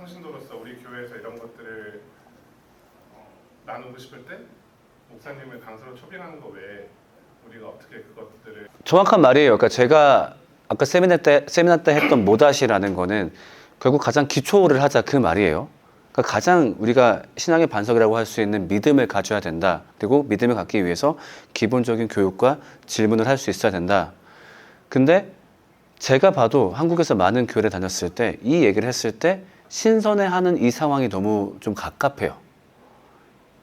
평신도로서 우리 교회에서 이런 것들을 나누고 싶을 때 목사님을 강사로 초빙하는 거 외에 우리가 어떻게 그것들을 정확한 말이에요. 그러니까 제가 아까 세미나 때 했던 모다시라는 거는 결국 가장 기초를 하자 그 말이에요. 그러니까 가장 우리가 신앙의 반석이라고 할 수 있는 믿음을 가져야 된다. 그리고 믿음을 갖기 위해서 기본적인 교육과 질문을 할 수 있어야 된다. 근데 제가 봐도 한국에서 많은 교회를 다녔을 때 이 얘기를 했을 때 신선해하는 이 상황이 너무 좀 갑갑해요.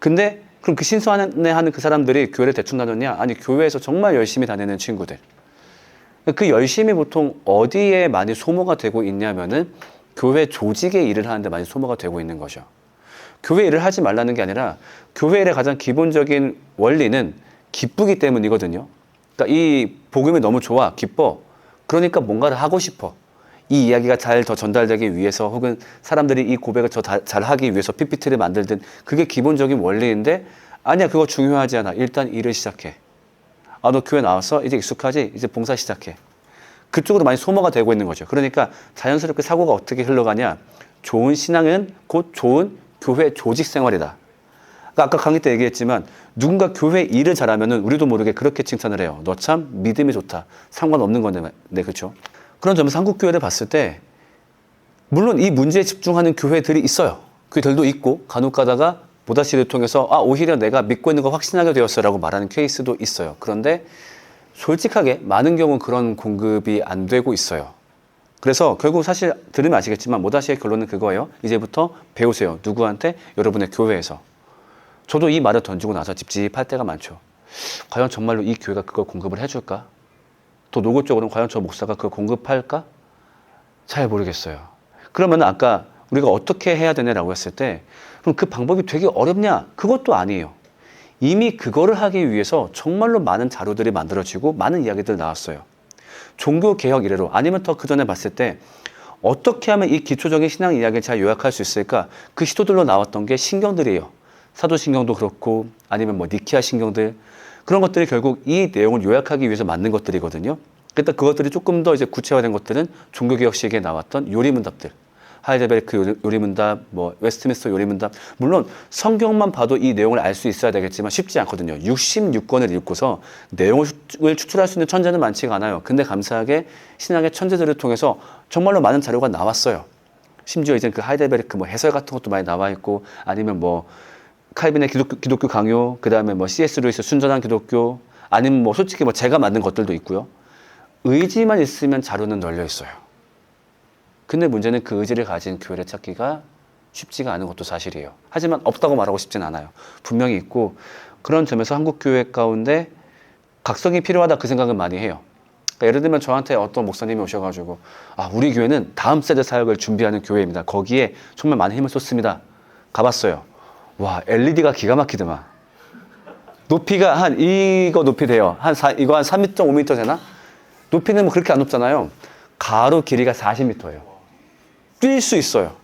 근데 그럼 그 신선해하는 그 사람들이 교회를 대충 다녔냐? 아니, 교회에서 정말 열심히 다니는 친구들. 그 열심히 보통 어디에 많이 소모가 되고 있냐면은 교회 조직의 일을 하는데 많이 소모가 되고 있는 거죠. 교회 일을 하지 말라는 게 아니라 교회 일의 가장 기본적인 원리는 기쁘기 때문이거든요. 그러니까 이 복음이 너무 좋아, 기뻐. 그러니까 뭔가를 하고 싶어. 이 이야기가 잘 더 전달되기 위해서 혹은 사람들이 이 고백을 더 잘 하기 위해서 PPT를 만들든 그게 기본적인 원리인데 아니야, 그거 중요하지 않아. 일단 일을 시작해. 아, 너 교회 나왔어? 이제 익숙하지? 이제 봉사 시작해. 그쪽으로 많이 소모가 되고 있는 거죠. 그러니까 자연스럽게 사고가 어떻게 흘러가냐. 좋은 신앙은 곧 좋은 교회 조직 생활이다. 그러니까 아까 강의 때 얘기했지만 누군가 교회 일을 잘하면은 우리도 모르게 그렇게 칭찬을 해요. 너 참 믿음이 좋다. 상관없는 건데, 네, 그렇죠? 그런 점에서 한국 교회를 봤을 때 물론 이 문제에 집중하는 교회들이 있어요. 교회들도 있고 간혹 가다가 모다시를 통해서 오히려 내가 믿고 있는 거 확신하게 되었어 라고 말하는 케이스도 있어요. 그런데 솔직하게 많은 경우는 그런 공급이 안 되고 있어요. 그래서 결국 사실 들으면 아시겠지만 모다시의 결론은 그거예요. 이제부터 배우세요. 누구한테? 여러분의 교회에서. 저도 이 말을 던지고 나서 찝찝할 때가 많죠. 과연 정말로 이 교회가 그걸 공급을 해줄까? 또 노골적으로는 과연 저 목사가 그걸 공급할까? 잘 모르겠어요. 그러면 아까 우리가 어떻게 해야 되냐라고 했을 때 그럼 그 방법이 되게 어렵냐? 그것도 아니에요. 이미 그거를 하기 위해서 정말로 많은 자료들이 만들어지고 많은 이야기들 나왔어요. 종교개혁 이래로 아니면 더 그전에 봤을 때 어떻게 하면 이 기초적인 신앙 이야기를 잘 요약할 수 있을까? 그 시도들로 나왔던 게 신경들이에요. 사도신경도 그렇고 아니면 뭐 니키아 신경들 그런 것들이 결국 이 내용을 요약하기 위해서 만든 것들이거든요. 그러니까 그것들이 조금 더 이제 구체화된 것들은 종교개혁 시기에 나왔던 요리문답들. 하이델베르크 요리문답, 뭐 웨스트민스터 요리문답. 물론 성경만 봐도 이 내용을 알 수 있어야 되겠지만 쉽지 않거든요. 66권을 읽고서 내용을 추출할 수 있는 천재는 많지가 않아요. 근데 감사하게 신학의 천재들을 통해서 정말로 많은 자료가 나왔어요. 심지어 이제 그 하이델베르크 뭐 해설 같은 것도 많이 나와 있고 아니면 뭐 칼빈의 기독교 강요, 그 다음에 뭐 C.S. 루이스 순전한 기독교, 아니면 뭐 솔직히 뭐 제가 만든 것들도 있고요. 의지만 있으면 자료는 널려 있어요. 근데 문제는 그 의지를 가진 교회를 찾기가 쉽지가 않은 것도 사실이에요. 하지만 없다고 말하고 싶진 않아요. 분명히 있고 그런 점에서 한국 교회 가운데 각성이 필요하다 그 생각은 많이 해요. 그러니까 예를 들면 저한테 어떤 목사님이 오셔가지고 우리 교회는 다음 세대 사역을 준비하는 교회입니다. 거기에 정말 많은 힘을 쏟습니다. 가봤어요. 와, LED가 기가 막히더만. 높이가 이거 높이 돼요. 이거 한 3.5m 되나? 높이는 뭐 그렇게 안 높잖아요. 가로 길이가 40m예요. 뛸 수 있어요.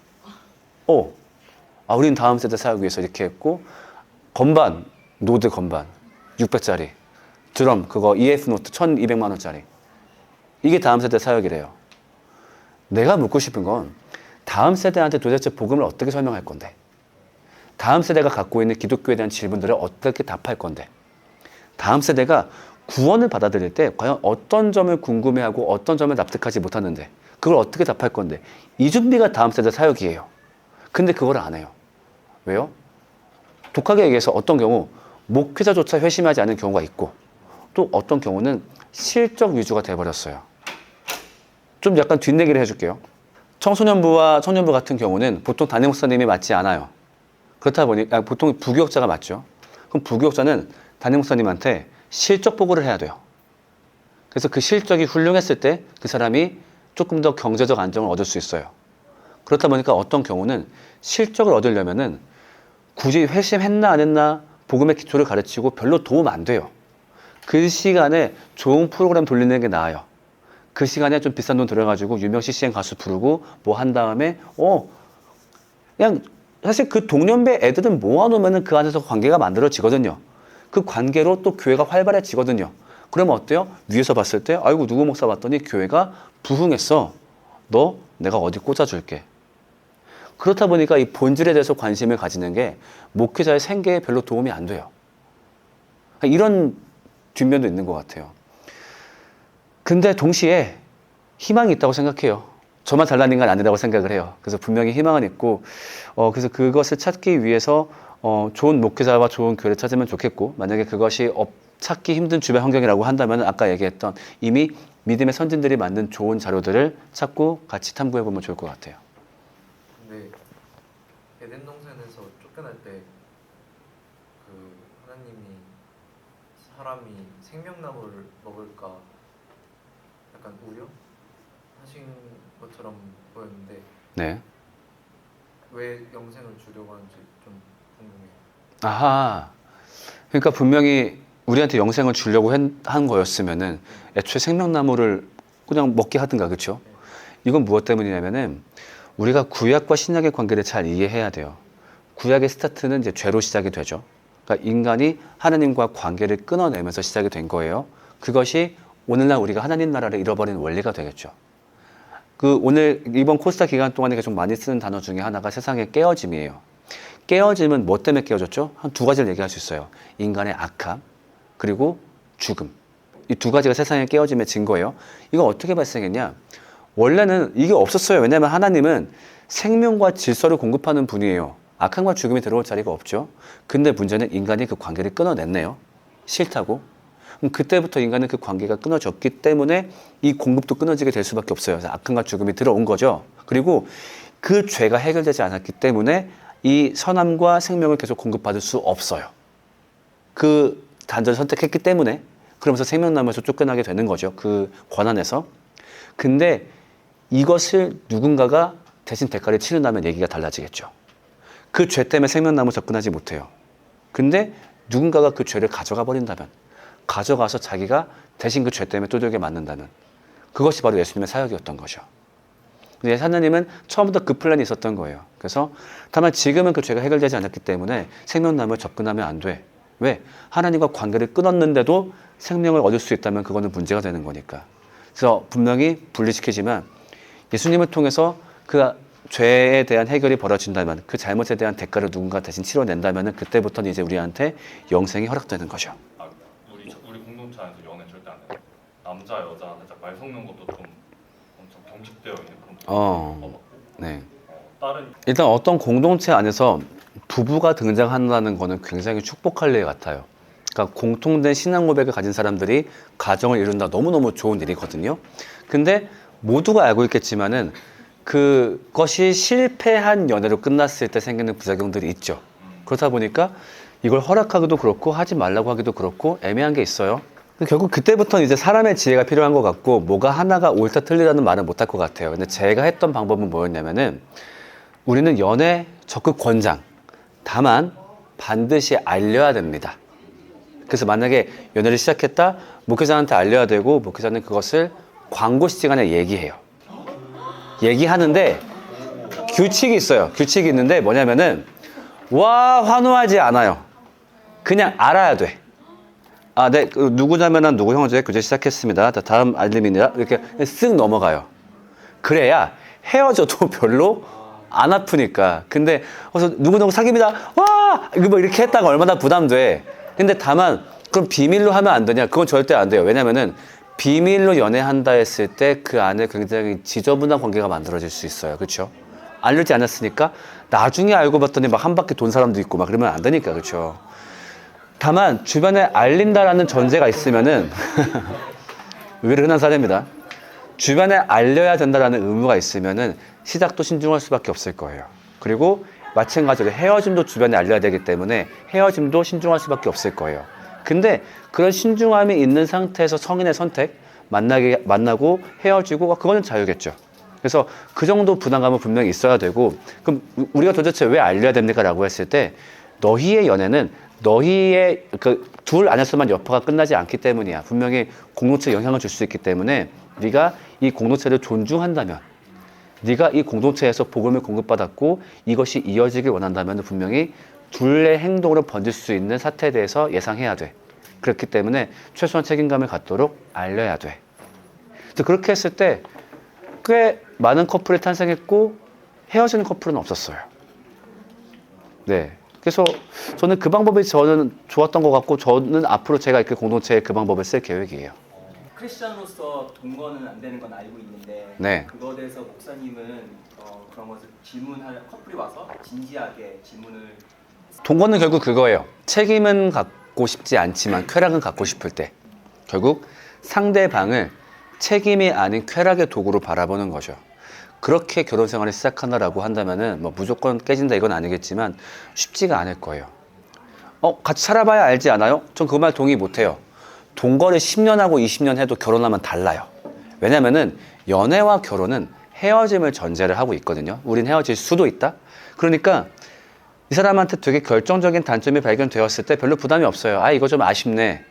우리는 다음 세대 사역 위해서 이렇게 했고, 건반, 노드 건반, 600짜리. 드럼, 그거 EF 노트 1200만 원짜리. 이게 다음 세대 사역이래요. 내가 묻고 싶은 건 다음 세대한테 도대체 복음을 어떻게 설명할 건데? 다음 세대가 갖고 있는 기독교에 대한 질문들을 어떻게 답할 건데 다음 세대가 구원을 받아들일 때 과연 어떤 점을 궁금해하고 어떤 점을 납득하지 못하는데 그걸 어떻게 답할 건데 이 준비가 다음 세대 사역이에요. 근데 그걸 안 해요. 왜요? 독하게 얘기해서 어떤 경우 목회자조차 회심하지 않는 경우가 있고 또 어떤 경우는 실적 위주가 돼버렸어요. 좀 약간 뒷얘기를 해줄게요. 청소년부와 청년부 같은 경우는 보통 담임 목사님이 맞지 않아요. 그렇다 보니 보통 부교역자가 맞죠. 그럼 부교역자는 담임 목사님한테 실적 보고를 해야 돼요. 그래서 그 실적이 훌륭했을 때 그 사람이 조금 더 경제적 안정을 얻을 수 있어요. 그렇다 보니까 어떤 경우는 실적을 얻으려면은 굳이 회심했나 안 했나 복음의 기초를 가르치고 별로 도움 안 돼요. 그 시간에 좋은 프로그램 돌리는 게 나아요. 그 시간에 좀 비싼 돈 들여가지고 유명 CCM 가수 부르고 뭐 한 다음에 그냥 사실 그 동년배 애들은 모아놓으면 그 안에서 관계가 만들어지거든요. 그 관계로 또 교회가 활발해지거든요. 그러면 어때요? 위에서 봤을 때 아이고 누구 목사 봤더니 교회가 부흥했어. 너 내가 어디 꽂아줄게. 그렇다 보니까 이 본질에 대해서 관심을 가지는 게 목회자의 생계에 별로 도움이 안 돼요. 이런 뒷면도 있는 것 같아요. 근데 동시에 희망이 있다고 생각해요. 저만 잘난 인간 아니라고 생각을 해요. 그래서 분명히 희망은 있고, 그래서 그것을 찾기 위해서 좋은 목회자와 좋은 교회를 찾으면 좋겠고, 만약에 그것이 찾기 힘든 주변 환경이라고 한다면 아까 얘기했던 이미 믿음의 선진들이 만든 좋은 자료들을 찾고 같이 탐구해 보면 좋을 것 같아요. 근데 에덴 동산에서 쫓겨날 때 그 하나님이 사람이 생명나무를 먹을까 약간 우려하신 것처럼 보였는데 네. 왜 영생을 주려고 하는지 좀 궁금해요. 아하. 그러니까 분명히 우리한테 영생을 주려고 한 거였으면은 애초에 생명나무를 그냥 먹게 하든가, 그렇죠? 이건 무엇 때문이냐면은 우리가 구약과 신약의 관계를 잘 이해해야 돼요. 구약의 스타트는 이제 죄로 시작이 되죠. 그러니까 인간이 하나님과 관계를 끊어내면서 시작이 된 거예요. 그것이 오늘날 우리가 하나님 나라를 잃어버린 원리가 되겠죠. 오늘 이번 코스타 기간 동안에 좀 많이 쓰는 단어 중에 하나가 세상의 깨어짐이에요. 깨어짐은 뭐 때문에 깨어졌죠? 한 두 가지를 얘기할 수 있어요. 인간의 악함, 그리고 죽음. 이 두 가지가 세상의 깨어짐의 증거예요. 이거 어떻게 발생했냐? 원래는 이게 없었어요. 왜냐하면 하나님은 생명과 질서를 공급하는 분이에요. 악함과 죽음이 들어올 자리가 없죠. 근데 문제는 인간이 그 관계를 끊어냈네요. 싫다고. 그럼 그때부터 인간은 그 관계가 끊어졌기 때문에 이 공급도 끊어지게 될 수밖에 없어요. 그래서 악함과 죽음이 들어온 거죠. 그리고 그 죄가 해결되지 않았기 때문에 이 선함과 생명을 계속 공급받을 수 없어요. 그 단절을 선택했기 때문에. 그러면서 생명나무에서 쫓겨나게 되는 거죠. 그 권한에서. 근데 이것을 누군가가 대신 대가를 치른다면 얘기가 달라지겠죠. 그 죄 때문에 생명나무 접근하지 못해요. 근데 누군가가 그 죄를 가져가 버린다면, 가져가서 자기가 대신 그 죄 때문에 두들겨 맞는다면, 그것이 바로 예수님의 사역이었던 거죠. 근데 하나님은 처음부터 그 플랜이 있었던 거예요. 그래서 다만 지금은 그 죄가 해결되지 않았기 때문에 생명나무에 접근하면 안 돼. 왜? 하나님과 관계를 끊었는데도 생명을 얻을 수 있다면 그거는 문제가 되는 거니까. 그래서 분명히 분리시키지만 예수님을 통해서 그 죄에 대한 해결이 벌어진다면, 그 잘못에 대한 대가를 누군가 대신 치러낸다면 그때부터는 이제 우리한테 영생이 허락되는 거죠. 우리 공동체 안에서 연애 절대 안 해요. 남자 여자 살짝 말 섞는 것도 좀 엄청 경직되어 있는 그런 네. 다른 일단 어떤 공동체 안에서 부부가 등장한다는 거는 굉장히 축복할 일 같아요. 그러니까 공통된 신앙 고백을 가진 사람들이 가정을 이룬다, 너무너무 좋은 일이거든요. 근데 모두가 알고 있겠지만은 그것이 실패한 연애로 끝났을 때 생기는 부작용들이 있죠. 그렇다 보니까 이걸 허락하기도 그렇고 하지 말라고 하기도 그렇고 애매한 게 있어요. 결국 그때부터는 이제 사람의 지혜가 필요한 것 같고, 뭐가 하나가 옳다 틀리다는 말은 못할 것 같아요. 근데 제가 했던 방법은 뭐였냐면은, 우리는 연애 적극 권장, 다만 반드시 알려야 됩니다. 그래서 만약에 연애를 시작했다, 목회자한테 알려야 되고, 목회자는 그것을 광고 시간에 얘기해요. 얘기하는데 규칙이 있어요. 규칙이 있는데 뭐냐면은, 환호하지 않아요. 그냥 알아야 돼. 네, 누구냐면 누구 형제 교제 시작했습니다. 다음 알림이니라 이렇게 쓱 넘어가요. 그래야 헤어져도 별로 안 아프니까. 근데 누구 사깁니다. 뭐 이렇게 했다가 얼마나 부담돼. 근데 다만 그럼 비밀로 하면 안 되냐? 그건 절대 안 돼요. 왜냐면은 비밀로 연애한다 했을 때 그 안에 굉장히 지저분한 관계가 만들어질 수 있어요. 그렇죠? 알려지 않았으니까 나중에 알고 봤더니 막 한 바퀴 돈 사람도 있고 막 그러면 안 되니까. 그렇죠? 다만 주변에 알린다라는 전제가 있으면은 의외로 흔한 사례입니다. 주변에 알려야 된다라는 의무가 있으면은 시작도 신중할 수밖에 없을 거예요. 그리고 마찬가지로 헤어짐도 주변에 알려야 되기 때문에 헤어짐도 신중할 수밖에 없을 거예요. 근데 그런 신중함이 있는 상태에서 성인의 선택, 만나고 헤어지고, 그거는 자유겠죠. 그래서 그 정도 부담감은 분명히 있어야 되고, 그럼 우리가 도대체 왜 알려야 됩니까? 라고 했을 때, 너희의 연애는 너희의 둘 안에서만 여파가 끝나지 않기 때문이야. 분명히 공동체에 영향을 줄 수 있기 때문에 네가 이 공동체를 존중한다면, 네가 이 공동체에서 복음을 공급받았고 이것이 이어지길 원한다면 분명히 둘의 행동으로 번질 수 있는 사태에 대해서 예상해야 돼. 그렇기 때문에 최소한 책임감을 갖도록 알려야 돼. 그래서 그렇게 했을 때 꽤 많은 커플이 탄생했고, 헤어지는 커플은 없었어요. 네. 그래서 저는 그 방법이 저는 좋았던 것 같고 저는 앞으로 제가 이렇게 공동체에 그 방법을 쓸 계획이에요. 크리스천으로서 동거는 안 되는 건 알고 있는데 네. 그거에 대해서 목사님은 그런 것을 질문할 커플이 와서 진지하게 질문을 동거는 결국 그거예요. 책임은 갖고 싶지 않지만 쾌락은 갖고 싶을 때 결국 상대방을 책임이 아닌 쾌락의 도구로 바라보는 거죠. 그렇게 결혼 생활을 시작한다라고 한다면은 뭐 무조건 깨진다 이건 아니겠지만 쉽지가 않을 거예요. 같이 살아봐야 알지 않아요? 전 그 말 동의 못해요. 동거를 10년 하고 20년 해도 결혼하면 달라요. 왜냐면은 연애와 결혼은 헤어짐을 전제를 하고 있거든요. 우린 헤어질 수도 있다. 그러니까 이 사람한테 되게 결정적인 단점이 발견되었을 때 별로 부담이 없어요. 아, 이거 좀 아쉽네.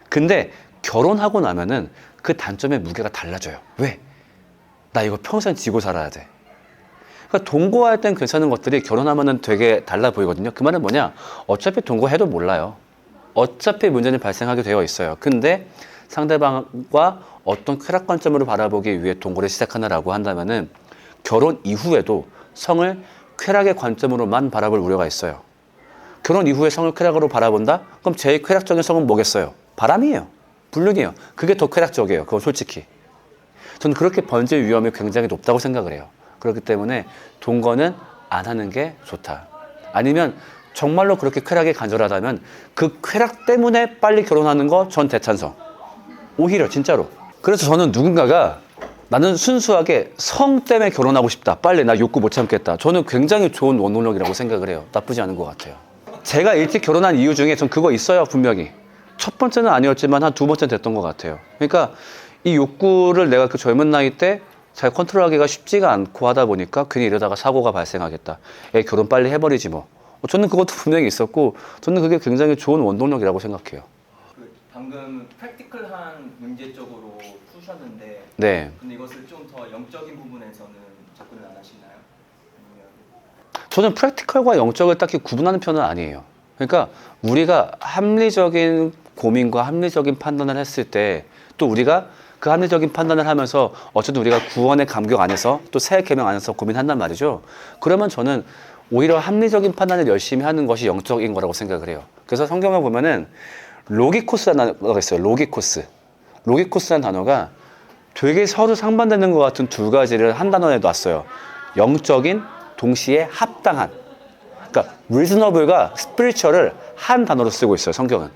근데 결혼하고 나면은 그 단점의 무게가 달라져요. 왜? 나 이거 평생 지고 살아야 돼. 그러니까 동거할 땐 괜찮은 것들이 결혼하면은 되게 달라 보이거든요. 그 말은 뭐냐? 어차피 동거해도 몰라요. 어차피 문제는 발생하게 되어 있어요. 근데 상대방과 어떤 쾌락 관점으로 바라보기 위해 동거를 시작하느라고 한다면은 결혼 이후에도 성을 쾌락의 관점으로만 바라볼 우려가 있어요. 결혼 이후에 성을 쾌락으로 바라본다? 그럼 제일 쾌락적인 성은 뭐겠어요? 바람이에요. 불륜이에요. 그게 더 쾌락적이에요. 그건 솔직히. 저는 그렇게 번질 위험이 굉장히 높다고 생각을 해요. 그렇기 때문에 동거는 안 하는 게 좋다. 아니면 정말로 그렇게 쾌락이 간절하다면 그 쾌락 때문에 빨리 결혼하는 거 전 대찬성. 오히려 진짜로. 그래서 저는 누군가가 나는 순수하게 성 때문에 결혼하고 싶다. 빨리 나 욕구 못 참겠다. 저는 굉장히 좋은 원동력이라고 생각을 해요. 나쁘지 않은 것 같아요. 제가 일찍 결혼한 이유 중에 전 그거 있어요. 분명히. 첫 번째는 아니었지만 한 두 번째는 됐던 것 같아요. 그러니까 이 욕구를 내가 그 젊은 나이 때 잘 컨트롤하기가 쉽지가 않고 하다 보니까 괜히 이러다가 사고가 발생하겠다. 결혼 빨리 해버리지 뭐. 저는 그것도 분명히 있었고 저는 그게 굉장히 좋은 원동력이라고 생각해요. 방금 프랙티컬한 문제 쪽으로 푸셨는데 네. 근데 이것을 좀 더 영적인 부분에서는 접근을 안 하시나요? 아니면 저는 프랙티컬과 영적을 딱히 구분하는 편은 아니에요. 그러니까 우리가 합리적인 고민과 합리적인 판단을 했을 때 또 우리가 그 합리적인 판단을 하면서 어쨌든 우리가 구원의 감격 안에서 또 새 계명 안에서 고민한단 말이죠. 그러면 저는 오히려 합리적인 판단을 열심히 하는 것이 영적인 거라고 생각을 해요. 그래서 성경에 보면은 로기코스라는 단어가 있어요. 로기코스. 로기코스라는 단어가 되게 서로 상반되는 것 같은 두 가지를 한 단어에 놨어요. 영적인, 동시에 합당한. 그러니까 reasonable과 spiritual을 한 단어로 쓰고 있어요. 성경은.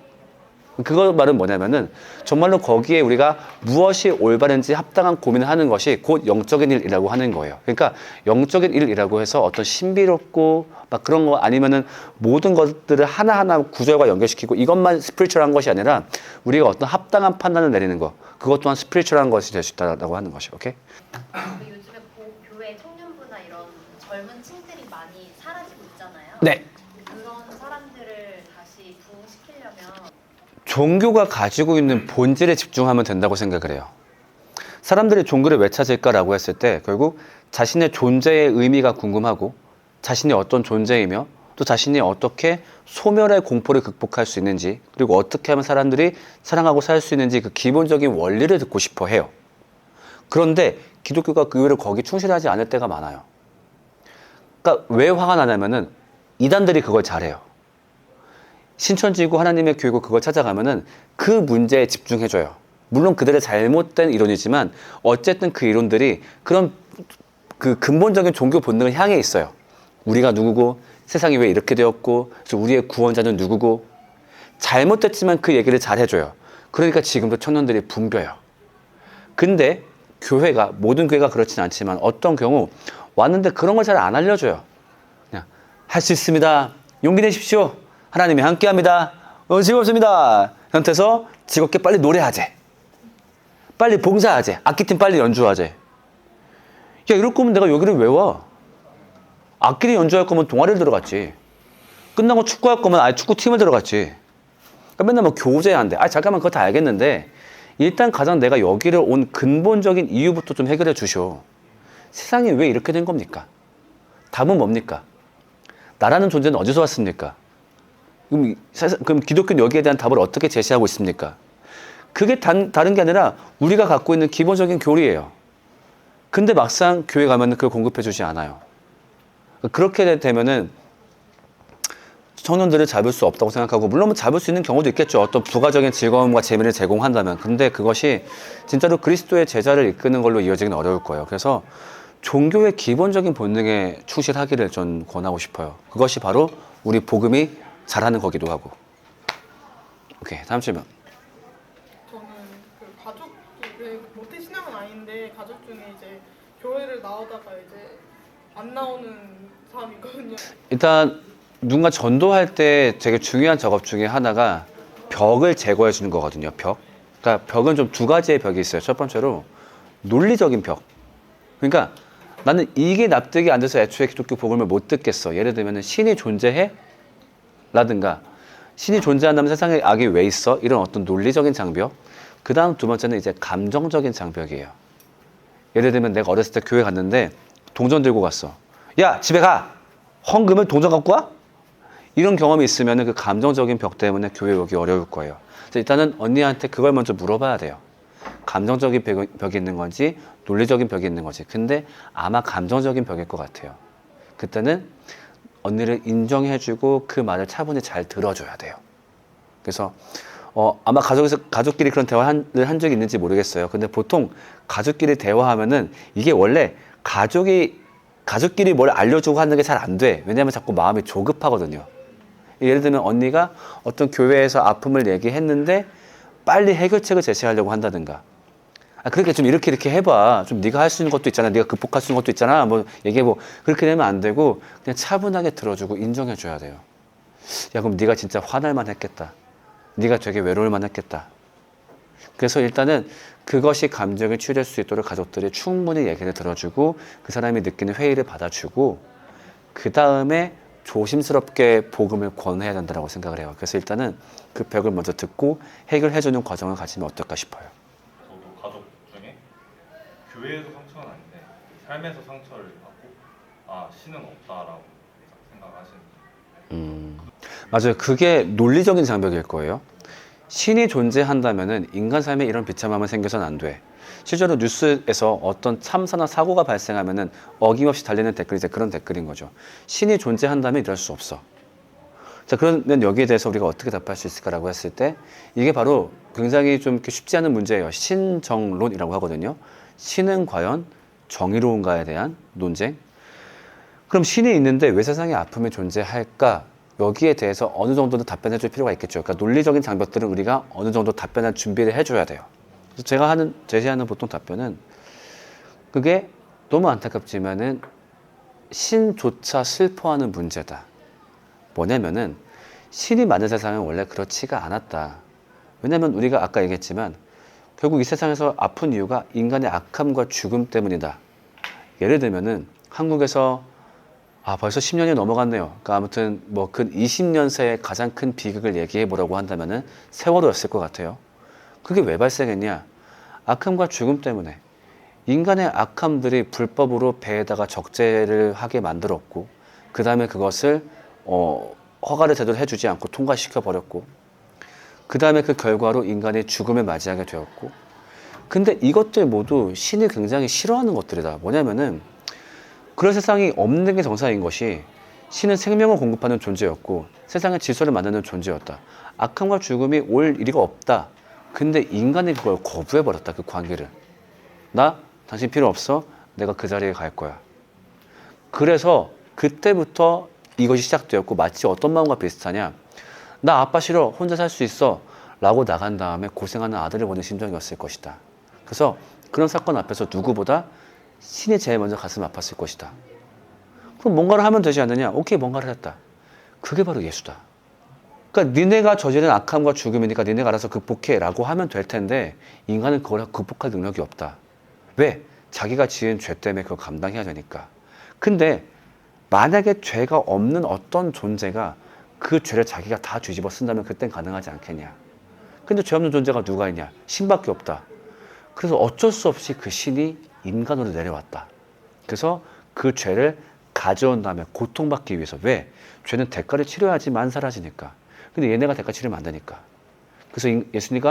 그거 말은 뭐냐면은 정말로 거기에 우리가 무엇이 올바른지 합당한 고민을 하는 것이 곧 영적인 일이라고 하는 거예요. 그러니까 영적인 일이라고 해서 어떤 신비롭고 막 그런 거 아니면은 모든 것들을 하나하나 구절과 연결시키고 이것만 스피리추얼한 것이 아니라 우리가 어떤 합당한 판단을 내리는 거 그것 또한 스피리추얼한 것이 될 수 있다고 하는 것이 오케이? 요즘에 교회 청년부나 이런 젊은 층들이 많이 사라지고 있잖아요. 네. 그런 사람들을 다시 부흥시키려면 종교가 가지고 있는 본질에 집중하면 된다고 생각을 해요. 사람들이 종교를 왜 찾을까라고 했을 때 결국 자신의 존재의 의미가 궁금하고 자신이 어떤 존재이며 또 자신이 어떻게 소멸의 공포를 극복할 수 있는지 그리고 어떻게 하면 사람들이 사랑하고 살 수 있는지 그 기본적인 원리를 듣고 싶어 해요. 그런데 기독교가 의외로 거기 충실하지 않을 때가 많아요. 그러니까 왜 화가 나냐면은 이단들이 그걸 잘해요. 신천지고 하나님의 교회고 그걸 찾아가면은 그 문제에 집중해줘요. 물론 그들의 잘못된 이론이지만 어쨌든 그 이론들이 그런 그 근본적인 종교 본능을 향해 있어요. 우리가 누구고 세상이 왜 이렇게 되었고 그래서 우리의 구원자는 누구고 잘못됐지만 그 얘기를 잘 해줘요. 그러니까 지금도 청년들이 붐벼요. 근데 교회가 모든 교회가 그렇진 않지만 어떤 경우 왔는데 그런 걸 잘 안 알려줘요. 그냥 할 수 있습니다. 용기 내십시오. 하나님이 함께합니다. 즐겁습니다. 현태서 즐겁게 빨리 노래하재. 빨리 봉사하재. 악기팀 빨리 연주하재. 야 이럴 거면 내가 여기를 왜 와? 악기를 연주할 거면 동아리를 들어갔지. 끝나고 축구할 거면 아예 축구팀을 들어갔지. 그러니까 맨날 뭐 교제한대. 잠깐만 그거 다 알겠는데 일단 가장 내가 여기를 온 근본적인 이유부터 좀 해결해 주시오. 세상이 왜 이렇게 된 겁니까? 답은 뭡니까? 나라는 존재는 어디서 왔습니까? 그럼 기독교는 여기에 대한 답을 어떻게 제시하고 있습니까? 그게 다른 게 아니라 우리가 갖고 있는 기본적인 교리예요. 근데 막상 교회 가면 그걸 공급해 주지 않아요. 그렇게 되면은 청년들을 잡을 수 없다고 생각하고, 물론 뭐 잡을 수 있는 경우도 있겠죠. 어떤 부가적인 즐거움과 재미를 제공한다면. 근데 그것이 진짜로 그리스도의 제자를 이끄는 걸로 이어지기는 어려울 거예요. 그래서 종교의 기본적인 본능에 충실하기를 전 권하고 싶어요. 그것이 바로 우리 복음이 잘하는 거기도 하고. 오케이, 다음 질문. 저는 그 가족이 그 모태 신앙은 아닌데 가족 중에 이제 교회를 나오다가 이제 안 나오는 사람이 있거든요. 일단 누군가 전도할 때 되게 중요한 작업 중에 하나가 벽을 제거해 주는 거거든요. 벽. 그러니까 벽은 좀 두 가지의 벽이 있어요. 첫 번째로 논리적인 벽. 그러니까 나는 이게 납득이 안 돼서 애초에 기독교 복음을 못 듣겠어. 예를 들면 신이 존재해? 라든가 신이 존재한다면 세상에 악이 왜 있어? 이런 어떤 논리적인 장벽. 그 다음 두 번째는 이제 감정적인 장벽이에요. 예를 들면 내가 어렸을 때 교회 갔는데 동전 들고 갔어. 야, 집에 가! 헌금을 동전 갖고 와? 이런 경험이 있으면 그 감정적인 벽 때문에 교회 오기 어려울 거예요. 그래서 일단은 언니한테 그걸 먼저 물어봐야 돼요. 감정적인 벽이 있는 건지 논리적인 벽이 있는 건지. 근데 아마 감정적인 벽일 것 같아요. 그때는 언니를 인정해주고 그 말을 차분히 잘 들어줘야 돼요. 그래서 아마 가족끼리 그런 대화를 한 적이 있는지 모르겠어요. 근데 보통 가족끼리 대화하면은 이게 원래 가족끼리 뭘 알려주고 하는 게 잘 안 돼. 왜냐하면 자꾸 마음이 조급하거든요. 예를 들면 언니가 어떤 교회에서 아픔을 얘기했는데 빨리 해결책을 제시하려고 한다든가. 그렇게 좀 이렇게 해봐. 좀 네가 할 수 있는 것도 있잖아. 네가 극복할 수 있는 것도 있잖아. 뭐 얘기해보. 그렇게 되면 안 되고 그냥 차분하게 들어주고 인정해줘야 돼요. 야, 그럼 네가 진짜 화날만 했겠다. 네가 되게 외로울만 했겠다. 그래서 일단은 그것이 감정을 치유할 수 있도록 가족들이 충분히 얘기를 들어주고 그 사람이 느끼는 회의를 받아주고 그 다음에 조심스럽게 복음을 권해야 된다고 생각을 해요. 그래서 일단은 그 벽을 먼저 듣고 해결해주는 과정을 가지면 어떨까 싶어요. 저도 가족 중에 교회에서 상처는 아닌데 삶에서 상처를 받고 신은 없다라고 생각하시는. 맞아요. 그게 논리적인 장벽일 거예요. 신이 존재한다면은 인간 삶에 이런 비참함은 생겨서는 안 돼. 실제로 뉴스에서 어떤 참사나 사고가 발생하면은 어김없이 달리는 댓글이 이제 그런 댓글인 거죠. 신이 존재한다면 이럴 수 없어. 자, 그러면 여기에 대해서 우리가 어떻게 답할 수 있을까라고 했을 때 이게 바로 굉장히 좀 이렇게 쉽지 않은 문제예요. 신정론이라고 하거든요. 신은 과연 정의로운가에 대한 논쟁. 그럼 신이 있는데 왜 세상에 아픔이 존재할까? 여기에 대해서 어느 정도는 답변해 줄 필요가 있겠죠. 그러니까 논리적인 장벽들은 우리가 어느 정도 답변할 준비를 해줘야 돼요. 그래서 제가 제시하는 보통 답변은 그게 너무 안타깝지만은 신조차 슬퍼하는 문제다. 뭐냐면은 신이 많은 세상은 원래 그렇지가 않았다. 왜냐면 우리가 아까 얘기했지만 결국 이 세상에서 아픈 이유가 인간의 악함과 죽음 때문이다. 예를 들면은 한국에서 벌써 10년이 넘어갔네요. 그러니까 아무튼 뭐 근 20년 새의 가장 큰 비극을 얘기해 보라고 한다면은 세월호였을 것 같아요. 그게 왜 발생했냐? 악함과 죽음 때문에 인간의 악함들이 불법으로 배에다가 적재를 하게 만들었고 그 다음에 그것을 허가를 제대로 해주지 않고 통과시켜 버렸고 그 다음에 그 결과로 인간이 죽음을 맞이하게 되었고 근데 이것들 모두 신이 굉장히 싫어하는 것들이다. 뭐냐면은 그런 세상이 없는 게 정상인 것이 신은 생명을 공급하는 존재였고 세상의 질서를 만드는 존재였다. 악함과 죽음이 올 일이가 없다. 근데 인간이 그걸 거부해버렸다. 그 관계를. 나 당신 필요 없어. 내가 그 자리에 갈 거야. 그래서 그때부터 이것이 시작되었고 마치 어떤 마음과 비슷하냐. 나 아빠 싫어. 혼자 살 수 있어. 라고 나간 다음에 고생하는 아들을 보는 심정이었을 것이다. 그래서 그런 사건 앞에서 누구보다 신이 제일 먼저 가슴 아팠을 것이다. 그럼 뭔가를 하면 되지 않느냐? 오케이, 뭔가를 했다. 그게 바로 예수다. 그러니까 니네가 저지른 악함과 죽음이니까 니네가 알아서 극복해 라고 하면 될 텐데 인간은 그걸 극복할 능력이 없다. 왜? 자기가 지은 죄 때문에 그걸 감당해야 되니까. 근데 만약에 죄가 없는 어떤 존재가 그 죄를 자기가 다 뒤집어 쓴다면 그땐 가능하지 않겠냐. 근데 죄 없는 존재가 누가 있냐? 신밖에 없다. 그래서 어쩔 수 없이 그 신이 인간으로 내려왔다. 그래서 그 죄를 가져온 다음에 고통받기 위해서. 왜? 죄는 대가를 치러야지만 사라지니까. 근데 얘네가 대가 치르면 안 되니까. 그래서 예수님이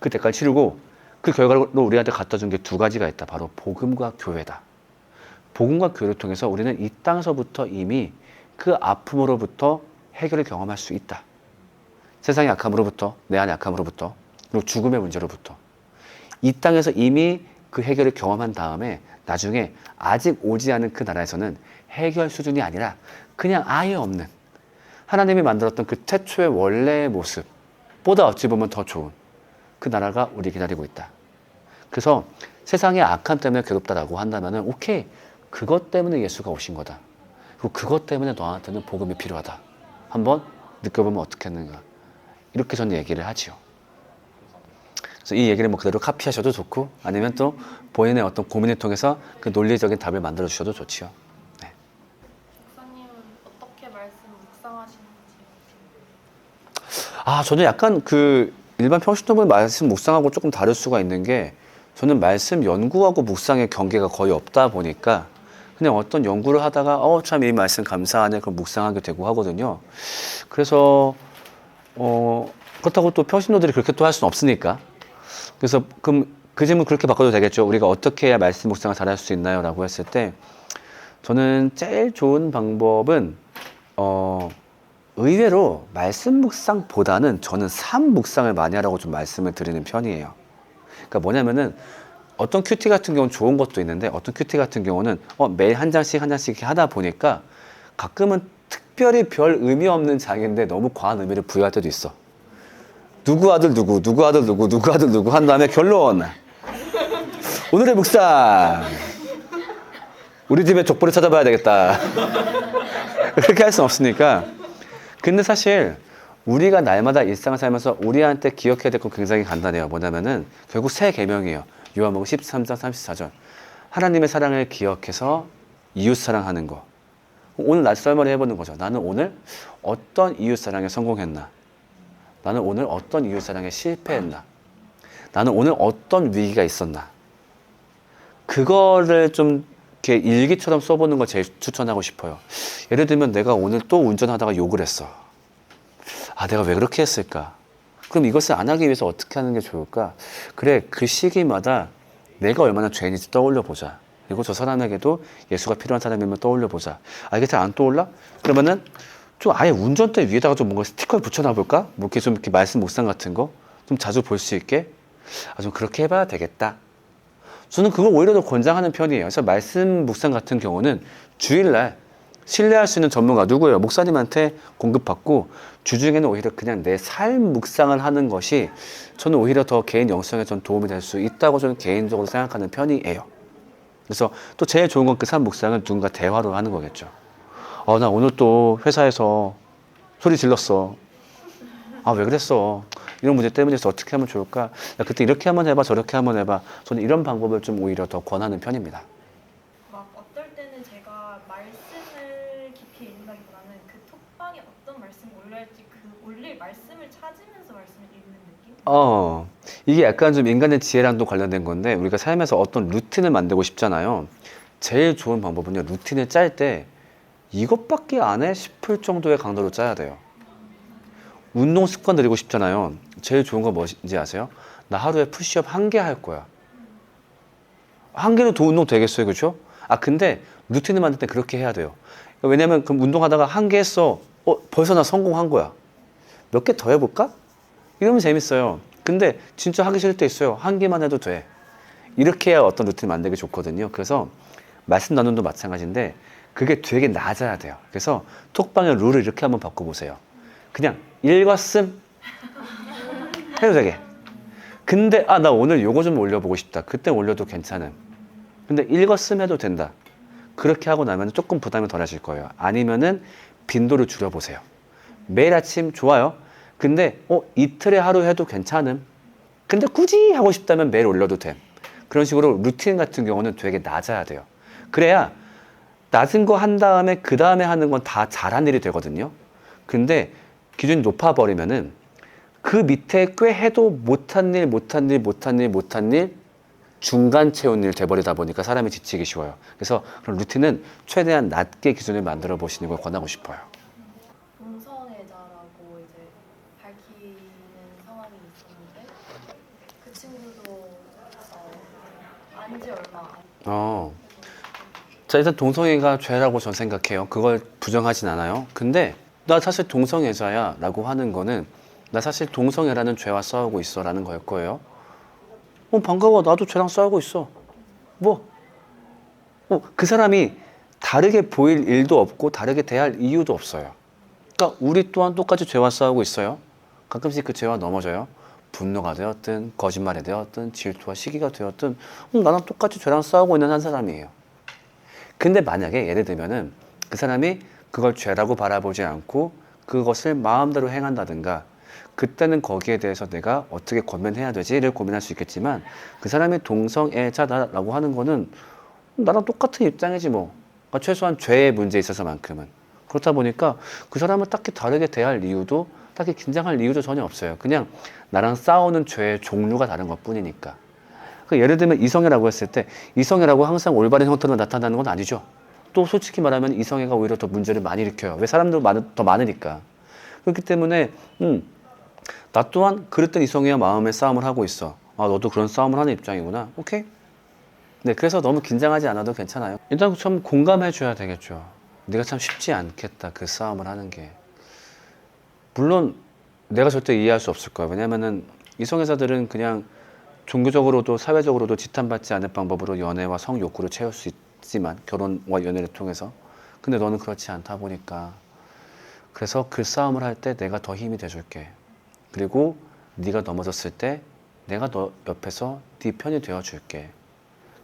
그 대가를 치르고 그 결과로 우리한테 갖다 준 게 두 가지가 있다. 바로 복음과 교회다. 복음과 교회를 통해서 우리는 이 땅에서부터 이미 그 아픔으로부터 해결을 경험할 수 있다. 세상의 악함으로부터, 내 안의 악함으로부터, 그리고 죽음의 문제로부터 이 땅에서 이미 그 해결을 경험한 다음에 나중에 아직 오지 않은 그 나라에서는 해결 수준이 아니라 그냥 아예 없는 하나님이 만들었던 그 태초의 원래의 모습보다 어찌 보면 더 좋은 그 나라가 우리 기다리고 있다. 그래서 세상의 악함 때문에 괴롭다라고 한다면은 오케이, 그것 때문에 예수가 오신 거다. 그리고 그것 때문에 너한테는 복음이 필요하다. 한번 느껴보면 어떻겠는가. 이렇게 저는 얘기를 하지요. 그래서 이 얘기를 뭐 그대로 카피하셔도 좋고 아니면 또 본인의 어떤 고민을 통해서 그 논리적인 답을 만들어 주셔도 좋지요. 네. 목사님은 어떻게 말씀 묵상하시는지. 저는 약간 그 일반 평신도분 말씀 묵상하고 조금 다를 수가 있는 게 저는 말씀 연구하고 묵상의 경계가 거의 없다 보니까 그냥 어떤 연구를 하다가 참 이 말씀 감사하네 그럼 묵상하게 되고 하거든요. 그래서 그렇다고 또 평신도들이 그렇게 또 할 수는 없으니까 그래서 그럼 그 질문 그렇게 바꿔도 되겠죠. 우리가 어떻게 해야 말씀 묵상을 잘할 수 있나요? 라고 했을 때 저는 제일 좋은 방법은 의외로 말씀 묵상보다는 저는 삶 묵상을 많이 하라고 좀 말씀을 드리는 편이에요. 그러니까 뭐냐면은 어떤 큐티 같은 경우는 좋은 것도 있는데 어떤 큐티 같은 경우는 매일 한 장씩 한 장씩 이렇게 하다 보니까 가끔은 특별히 별 의미 없는 장인데 너무 과한 의미를 부여할 때도 있어. 누구 아들 누구, 누구 아들 누구, 누구 아들 누구 한 다음에 결론. 오늘의 묵상. 우리 집에 족보를 찾아봐야 되겠다. 그렇게 할 수는 없으니까. 근데 사실 우리가 날마다 일상을 살면서 우리한테 기억해야 될 건 굉장히 간단해요. 뭐냐면은 결국 세 계명이에요. 요한복음 13장 34절. 하나님의 사랑을 기억해서 이웃 사랑하는 거. 오늘 날 썰머리 해보는 거죠. 나는 오늘 어떤 이웃 사랑에 성공했나? 나는 오늘 어떤 이웃 사랑에 실패했나? 나는 오늘 어떤 위기가 있었나? 그거를 좀 이렇게 일기처럼 써보는 걸 제일 추천하고 싶어요. 예를 들면 내가 오늘 또 운전하다가 욕을 했어. 내가 왜 그렇게 했을까? 그럼 이것을 안 하기 위해서 어떻게 하는 게 좋을까? 그래, 그 시기마다 내가 얼마나 죄인인지 떠올려 보자. 그리고 저 사람에게도 예수가 필요한 사람이면 떠올려 보자. 이게 잘 안 떠올라? 그러면은 좀 아예 운전대 위에다가 좀 뭔가 스티커를 붙여놔 볼까? 뭐 이렇게 좀 이렇게 말씀 묵상 같은 거 좀 자주 볼 수 있게. 좀 그렇게 해봐야 되겠다. 저는 그걸 오히려 더 권장하는 편이에요. 그래서 말씀 묵상 같은 경우는 주일날 신뢰할 수 있는 전문가 누구예요? 목사님한테 공급받고 주중에는 오히려 그냥 내 삶 묵상을 하는 것이 저는 오히려 더 개인 영성에 전 도움이 될 수 있다고 저는 개인적으로 생각하는 편이에요. 그래서 또 제일 좋은 건 그 삶 묵상은 누군가 대화로 하는 거겠죠. 나 오늘 또 회사에서 소리 질렀어. 왜 그랬어? 이런 문제 때문에서 어떻게 하면 좋을까? 야, 그때 이렇게 한번 해봐, 저렇게 한번 해봐. 저는 이런 방법을 좀 오히려 더 권하는 편입니다. 막 어떨 때는 제가 말씀을 깊이 읽는다기보다는 그 톡방에 어떤 말씀 올려야 할지 그 올릴 말씀을 찾으면서 말씀을 읽는 느낌? 이게 약간 좀 인간의 지혜랑도 관련된 건데 우리가 삶에서 어떤 루틴을 만들고 싶잖아요. 제일 좋은 방법은요. 루틴을 짤 때 이것밖에 안 해 싶을 정도의 강도로 짜야 돼요. 운동 습관 들이고 싶잖아요. 제일 좋은 거 뭔지 아세요? 나 하루에 푸시업 1개 할 거야. 1개로 더 운동 되겠어요, 그렇죠? 근데 루틴을 만들 때 그렇게 해야 돼요. 왜냐면 그럼 운동하다가 1개 했어. 벌써 나 성공한 거야. 몇 개 더 해볼까? 이러면 재밌어요. 근데 진짜 하기 싫을 때 있어요. 1개만 해도 돼. 이렇게 해야 어떤 루틴을 만들기 좋거든요. 그래서 말씀 나눔도 마찬가지인데 그게 되게 낮아야 돼요. 그래서 톡방의 룰을 이렇게 한번 바꿔보세요. 그냥 읽었음 해도 되게. 근데 나 오늘 요거 좀 올려보고 싶다. 그때 올려도 괜찮음. 근데 읽었음 해도 된다. 그렇게 하고 나면 조금 부담이 덜하실 거예요. 아니면은 빈도를 줄여보세요. 매일 아침 좋아요. 근데 이틀에 하루 해도 괜찮음. 근데 굳이 하고 싶다면 매일 올려도 돼. 그런 식으로 루틴 같은 경우는 되게 낮아야 돼요. 그래야 낮은 거 한 다음에 그 다음에 하는 건 다 잘한 일이 되거든요. 근데 기준이 높아버리면은 그 밑에 꽤 해도 못한 일 중간 채운 일 돼버리다 보니까 사람이 지치기 쉬워요. 그래서 그런 루틴은 최대한 낮게 기준을 만들어 보시는 걸 권하고 싶어요. 동성애자라고 이제 밝히는 상황이 있었는데 그 친구도 안지 얼마 안 자, 일단 동성애가 죄라고 전 생각해요. 그걸 부정하진 않아요. 근데 나 사실 동성애자야 라고 하는 거는 나 사실 동성애라는 죄와 싸우고 있어 라는 걸 거예요. 반가워. 나도 죄랑 싸우고 있어. 그 사람이 다르게 보일 일도 없고 다르게 대할 이유도 없어요. 그러니까 우리 또한 똑같이 죄와 싸우고 있어요. 가끔씩 그 죄와 넘어져요. 분노가 되었든 거짓말이 되었든 질투와 시기가 되었든 나랑 똑같이 죄랑 싸우고 있는 한 사람이에요. 근데 만약에 예를 들면은 그 사람이 그걸 죄라고 바라보지 않고 그것을 마음대로 행한다든가 그때는 거기에 대해서 내가 어떻게 권면해야 되지를 고민할 수 있겠지만 그 사람이 동성애자다라고 하는 거는 나랑 똑같은 입장이지 뭐. 그러니까 최소한 죄의 문제에 있어서만큼은. 그렇다 보니까 그 사람을 딱히 다르게 대할 이유도 딱히 긴장할 이유도 전혀 없어요. 그냥 나랑 싸우는 죄의 종류가 다른 것 뿐이니까. 그러니까 예를 들면 이성애라고 했을 때 이성애라고 항상 올바른 형태로 나타나는 건 아니죠. 또 솔직히 말하면 이성애가 오히려 더 문제를 많이 일으켜요. 왜? 사람들 더 많으니까. 그렇기 때문에 나 또한 그랬던 이성애와 마음의 싸움을 하고 있어. 너도 그런 싸움을 하는 입장이구나. 오케이. 네, 그래서 너무 긴장하지 않아도 괜찮아요. 일단 좀 공감해 줘야 되겠죠. 네가 참 쉽지 않겠다. 그 싸움을 하는 게. 물론 내가 절대 이해할 수 없을 거야. 왜냐면은 이성애자들은 그냥 종교적으로도 사회적으로도 지탄받지 않을 방법으로 연애와 성 욕구를 채울 수 있지만 결혼과 연애를 통해서. 근데 너는 그렇지 않다 보니까. 그래서 그 싸움을 할 때 내가 더 힘이 돼줄게. 그리고 네가 넘어졌을 때 내가 너 옆에서 네 편이 되어줄게.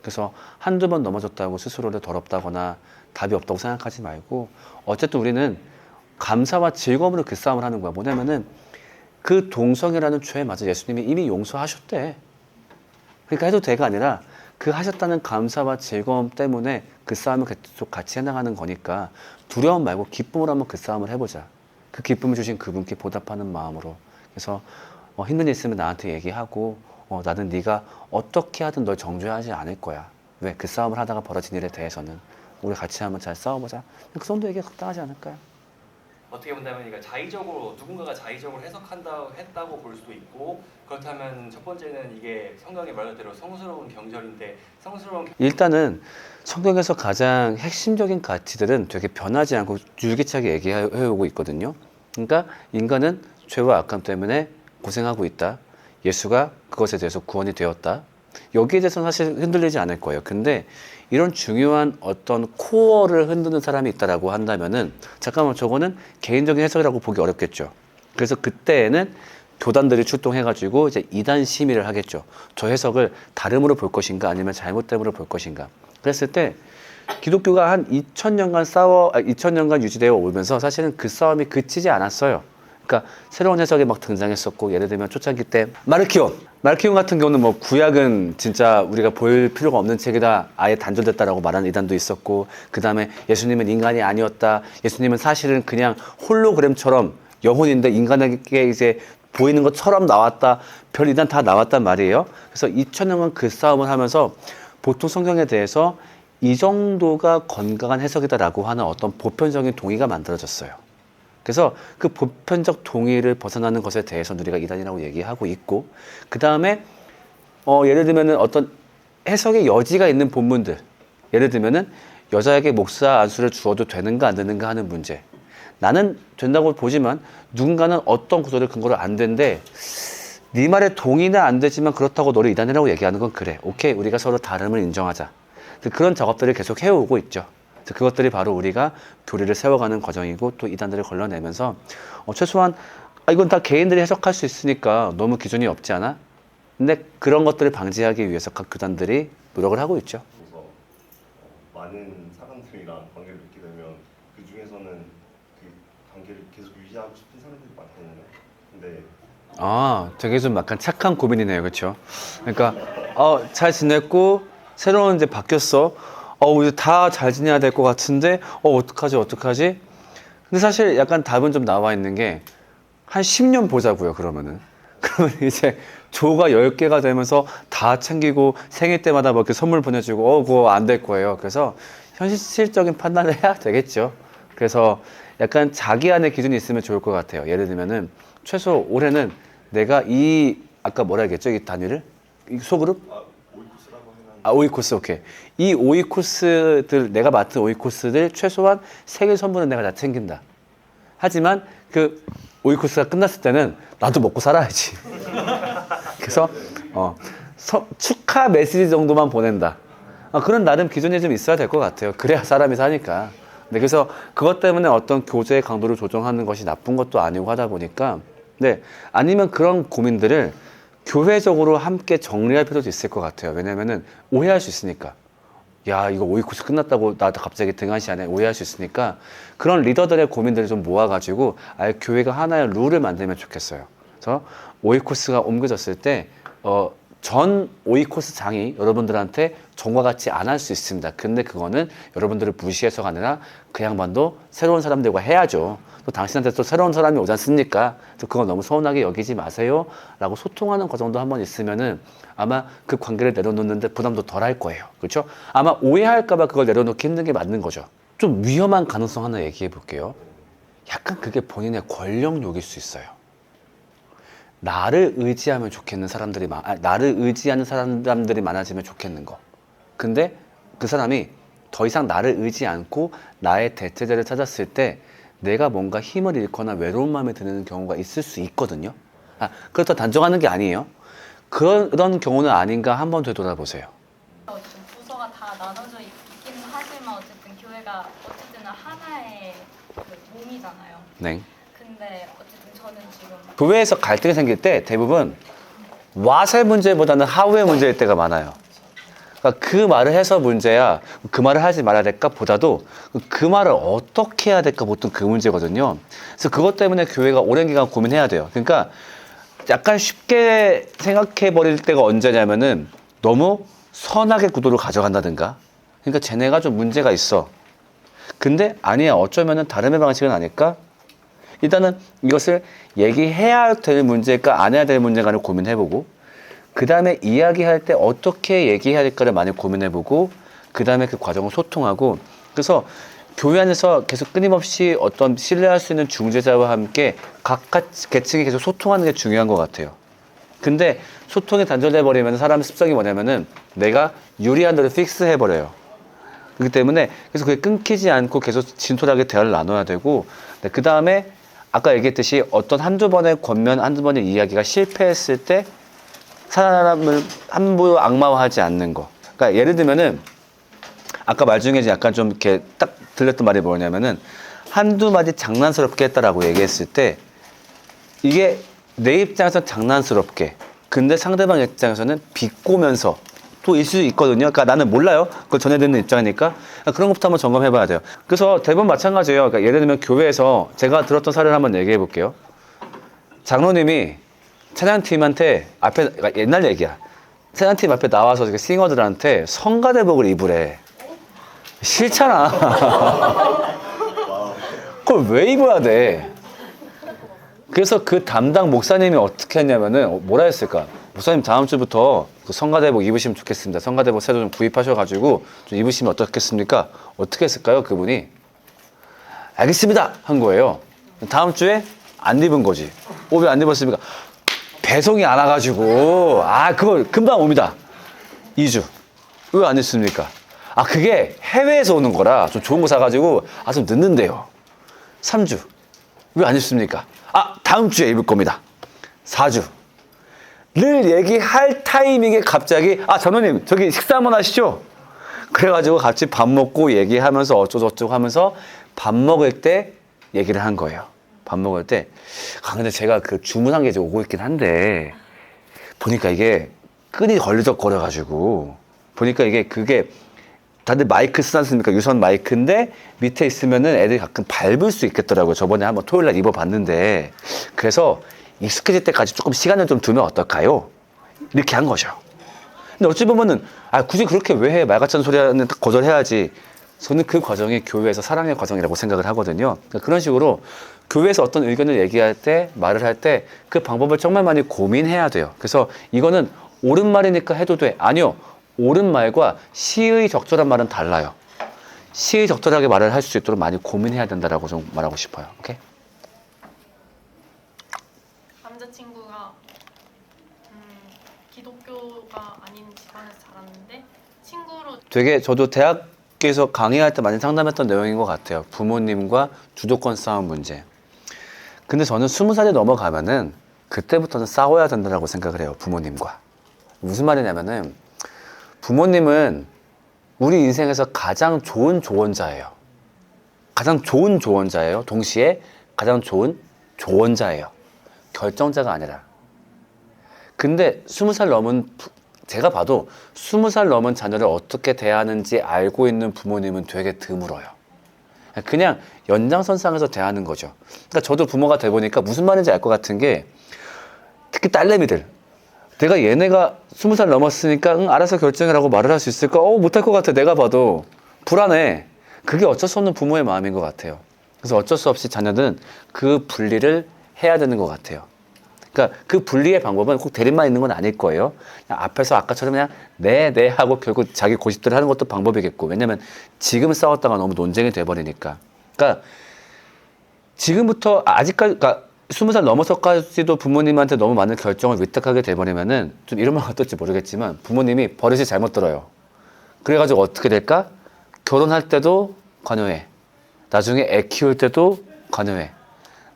그래서 한두 번 넘어졌다고 스스로를 더럽다거나 답이 없다고 생각하지 말고 어쨌든 우리는 감사와 즐거움으로 그 싸움을 하는 거야. 뭐냐면은 그 동성애라는 죄에 맞아 예수님이 이미 용서하셨대. 그러니까 해도 돼가 아니라 그 하셨다는 감사와 즐거움 때문에 그 싸움을 계속 같이 해나가는 거니까 두려움 말고 기쁨으로 한번 그 싸움을 해보자. 그 기쁨을 주신 그분께 보답하는 마음으로. 그래서 힘든 일 있으면 나한테 얘기하고 나는 네가 어떻게 하든 널 정죄하지 않을 거야. 왜? 그 싸움을 하다가 벌어진 일에 대해서는 우리 같이 한번 잘 싸워보자. 그 정도 얘기가 적당하지 않을까요? 어떻게 본다면 그러니까 자의적으로 누군가가 자의적으로 했다고 볼 수도 있고 그렇다면 첫 번째는 이게 성경의 말대로 성스러운 경절인데 성스러운 일단은 성경에서 가장 핵심적인 가치들은 되게 변하지 않고 줄기차게 얘기해오고 있거든요. 그러니까 인간은 죄와 악함 때문에 고생하고 있다. 예수가 그것에 대해서 구원이 되었다. 여기에 대해서는 사실 흔들리지 않을 거예요. 근데 이런 중요한 어떤 코어를 흔드는 사람이 있다라고 한다면은 잠깐만 저거는 개인적인 해석이라고 보기 어렵겠죠. 그래서 그때에는 교단들이 출동해가지고 이제 이단 심의를 하겠죠. 저 해석을 다름으로 볼 것인가 아니면 잘못됨으로 볼 것인가. 그랬을 때 기독교가 한 2000년간 유지되어 오면서 사실은 그 싸움이 그치지 않았어요. 그러니까 새로운 해석이 막 등장했었고 예를 들면 초창기 때 마르키온 같은 경우는 뭐 구약은 진짜 우리가 볼 필요가 없는 책이다 아예 단절됐다라고 말하는 이단도 있었고 그 다음에 예수님은 인간이 아니었다 예수님은 사실은 그냥 홀로그램처럼 영혼인데 인간에게 이제 보이는 것처럼 나왔다 별 이단 다 나왔단 말이에요. 그래서 2000년간 그 싸움을 하면서 보통 성경에 대해서 이 정도가 건강한 해석이다라고 하는 어떤 보편적인 동의가 만들어졌어요. 그래서 그 보편적 동의를 벗어나는 것에 대해서 우리가 이단이라고 얘기하고 있고 그 다음에 예를 들면은 어떤 해석의 여지가 있는 본문들 예를 들면은 여자에게 목사 안수를 주어도 되는가 안 되는가 하는 문제 나는 된다고 보지만 누군가는 어떤 구조를 근거로 안 된대 네 말에 동의는 안 되지만 그렇다고 너를 이단이라고 얘기하는 건 그래 오케이 우리가 서로 다름을 인정하자 그런 작업들을 계속 해오고 있죠. 그것들이 바로 우리가 교리를 세워가는 과정이고 또 이단들을 걸러내면서 최소한 이건 다 개인들이 해석할 수 있으니까 너무 기준이 없지 않아? 근데 그런 것들을 방지하기 위해서 각 교단들이 노력을 하고 있죠. 그래서 많은 사람들이랑 관계를 맺게 되면 그 중에서는 그 관계를 계속 유지하고 싶은 사람들이 많거든요. 근데 되게 좀 약간 착한 고민이네요, 그렇죠? 그러니까 잘 지냈고 새로운 이제 바뀌었어. 이제 다 잘 지내야 될 것 같은데 어떡하지? 근데 사실 약간 답은 좀 나와 있는 게 한 10년 보자고요. 그러면 이제 조가 10개가 되면서 다 챙기고 생일 때마다 뭐 이렇게 선물 보내주고 그거 안 될 거예요. 그래서 현실적인 판단을 해야 되겠죠. 그래서 약간 자기 안에 기준이 있으면 좋을 것 같아요. 예를 들면은 최소 올해는 내가 아까 뭐라 했겠죠? 이 단위를? 이 소그룹? 오이쿠스라고 해놨는데 아, 5위 코스, 오케이. 이 5위 코스들, 내가 맡은 5위 코스들 최소한 3개 선분은 내가 다 챙긴다. 하지만 그 5위 코스가 끝났을 때는 나도 먹고 살아야지. 그래서 축하 메시지 정도만 보낸다. 그런 나름 기준이 좀 있어야 될 것 같아요. 그래야 사람이 사니까. 네, 그래서 그것 때문에 어떤 교제의 강도를 조정하는 것이 나쁜 것도 아니고 하다 보니까, 네, 아니면 그런 고민들을 교회적으로 함께 정리할 필요도 있을 것 같아요. 왜냐면은 오해할 수 있으니까. 야, 이거 5위 코스 끝났다고 나 갑자기 등한시하네. 오해할 수 있으니까 그런 리더들의 고민들을 좀 모아가지고 아예 교회가 하나의 룰을 만들면 좋겠어요. 그래서 5위 코스가 옮겨졌을 때 전 5위 코스 장이 여러분들한테 전과 같이 안 할 수 있습니다. 근데 그거는 여러분들을 무시해서가 아니라 그 양반도 새로운 사람들과 해야죠. 또 당신한테 또 새로운 사람이 오지 않습니까? 또 그거 너무 서운하게 여기지 마세요. 라고 소통하는 과정도 한번 있으면은 아마 그 관계를 내려놓는데 부담도 덜 할 거예요. 그렇죠? 아마 오해할까봐 그걸 내려놓기 힘든 게 맞는 거죠. 좀 위험한 가능성 하나 얘기해 볼게요. 약간 그게 본인의 권력욕일 수 있어요. 나를 의지하면 좋겠는 사람들이 나를 의지하는 사람들이 많아지면 좋겠는 거. 근데 그 사람이 더 이상 나를 의지 않고 나의 대체제를 찾았을 때 내가 뭔가 힘을 잃거나 외로운 마음이 드는 경우가 있을 수 있거든요. 그렇다고 단정하는 게 아니에요. 그런 경우는 아닌가 한번 되돌아보세요. 어쨌든 부서가 다 나눠져 있긴 하지만 어쨌든 교회가 어쨌든 하나의 그 몸이잖아요. 네. 근데 어쨌든 저는 지금 교회에서 갈등이 생길 때 대부분 와세 문제보다는 하우의 문제일 때가 많아요. 그러니까 그 말을 해서 문제야, 그 말을 하지 말아야 될까 보다도 그 말을 어떻게 해야 될까 보통 그 문제거든요. 그래서 그것 때문에 교회가 오랜 기간 고민해야 돼요. 그러니까 약간 쉽게 생각해 버릴 때가 언제냐면은 너무 선악의 구도로 가져간다든가. 그러니까 쟤네가 좀 문제가 있어. 근데 아니야, 어쩌면은 다른 방식은 아닐까? 일단은 이것을 얘기해야 될 문제일까 안 해야 될 문제가를 고민해보고, 그 다음에 이야기할 때 어떻게 얘기해야 될까를 많이 고민해보고, 그 다음에 그 과정을 소통하고. 그래서 교회 안에서 계속 끊임없이 어떤 신뢰할 수 있는 중재자와 함께 각각 계층이 계속 소통하는 게 중요한 것 같아요. 근데 소통이 단절돼버리면 사람의 습성이 뭐냐면은 내가 유리한 대로 픽스해버려요. 그렇기 때문에 그래서 그게 끊기지 않고 계속 진솔하게 대화를 나눠야 되고, 네, 그 다음에 아까 얘기했듯이 어떤 한두 번의 권면, 한두 번의 이야기가 실패했을 때 사람을 함부로 악마화하지 않는 거. 그러니까 예를 들면은 아까 말 중에 약간 좀 이렇게 딱 들렸던 말이 뭐냐면은 한두 마디 장난스럽게 했다라고 얘기했을 때 이게 내 입장에서는 장난스럽게, 근데 상대방 입장에서는 비꼬면서 또 일 수 있거든요. 그러니까 나는 몰라요. 그걸 전해듣는 입장이니까. 그런 것부터 한번 점검해 봐야 돼요. 그래서 대부분 마찬가지예요. 그러니까 예를 들면 교회에서 제가 들었던 사례를 한번 얘기해 볼게요. 장로님이 찬양팀한테 앞에, 그러니까 옛날 얘기야. 찬양팀 앞에 나와서 싱어들한테 성가대복을 입으래. 싫잖아. 그걸 왜 입어야 돼? 그래서 그 담당 목사님이 어떻게 했냐면은 뭐라 했을까? 목사님 다음 주부터 그 성가대복 입으시면 좋겠습니다. 성가대복 새로 좀 구입하셔가지고 좀 입으시면 어떻겠습니까? 어떻게 했을까요? 그분이 알겠습니다 한 거예요. 다음 주에 안 입은 거지. 왜 안 입었습니까? 배송이 안 와가지고. 그걸 금방 옵니다. 2주. 왜 안 입습니까? 그게 해외에서 오는 거라 좀 좋은 거 사가지고 좀 늦는데요. 3주. 왜 안 입습니까? 다음 주에 입을 겁니다. 4주. 를 얘기할 타이밍에 갑자기 전우님 저기 식사 한번 하시죠. 그래가지고 같이 밥 먹고 얘기하면서 어쩌고저쩌고 하면서 밥 먹을 때 얘기를 한 거예요. 밥 먹을 때 근데 제가 그 주문한 게 이제 오고 있긴 한데 보니까 이게 끈이 걸리적거려가지고 보니까 그게 다들 마이크 쓰지 않습니까? 유선 마이크인데 밑에 있으면은 애들이 가끔 밟을 수 있겠더라고요. 저번에 한번 토요일 날 입어봤는데. 그래서 익숙해질 때까지 조금 시간을 좀 두면 어떨까요? 이렇게 한 거죠. 근데 어찌 보면은 굳이 그렇게 왜 해? 말 같지 않은 소리 하는 거절해야지. 저는 그 과정이 교회에서 사랑의 과정이라고 생각을 하거든요. 그러니까 그런 식으로 교회에서 어떤 의견을 얘기할 때, 말을 할 때 그 방법을 정말 많이 고민해야 돼요. 그래서 이거는 옳은 말이니까 해도 돼. 아니요. 옳은 말과 시의 적절한 말은 달라요. 시의 적절하게 말을 할 수 있도록 많이 고민해야 된다라고 좀 말하고 싶어요. 오케이? 남자친구가 기독교가 아닌 집안에서 자랐는데 되게 저도 대학에서 강의할 때 많이 상담했던 내용인 것 같아요. 부모님과 주도권 싸움 문제. 근데 저는 20살이 넘어가면은 그때부터는 싸워야 된다고 생각을 해요. 부모님과. 무슨 말이냐면은 부모님은 우리 인생에서 가장 좋은 조언자예요. 가장 좋은 조언자예요. 동시에 가장 좋은 조언자예요. 결정자가 아니라. 근데 20살 넘은 제가 봐도 20살 넘은 자녀를 어떻게 대하는지 알고 있는 부모님은 되게 드물어요. 그냥 연장선상에서 대하는 거죠. 그러니까 저도 부모가 돼 보니까 무슨 말인지 알 것 같은 게 특히 딸내미들. 내가 얘네가 20살 넘었으니까 응, 알아서 결정이라고 말을 할 수 있을까? 못할 것 같아. 내가 봐도 불안해. 그게 어쩔 수 없는 부모의 마음인 것 같아요. 그래서 어쩔 수 없이 자녀들은 그 분리를 해야 되는 것 같아요. 그러니까 그 분리의 방법은 꼭 대립만 있는 건 아닐 거예요. 그냥 앞에서 아까처럼 그냥 네 하고 결국 자기 고집대로 하는 것도 방법이겠고. 왜냐면 지금 싸웠다가 너무 논쟁이 돼버리니까. 그러니까 지금부터 아직까지 그러니까 20살 넘어서까지도 부모님한테 너무 많은 결정을 위탁하게 돼버리면은 좀 이런 말 어떨지 모르겠지만 부모님이 버릇이 잘못 들어요. 그래가지고 어떻게 될까? 결혼할 때도 관여해. 나중에 애 키울 때도 관여해.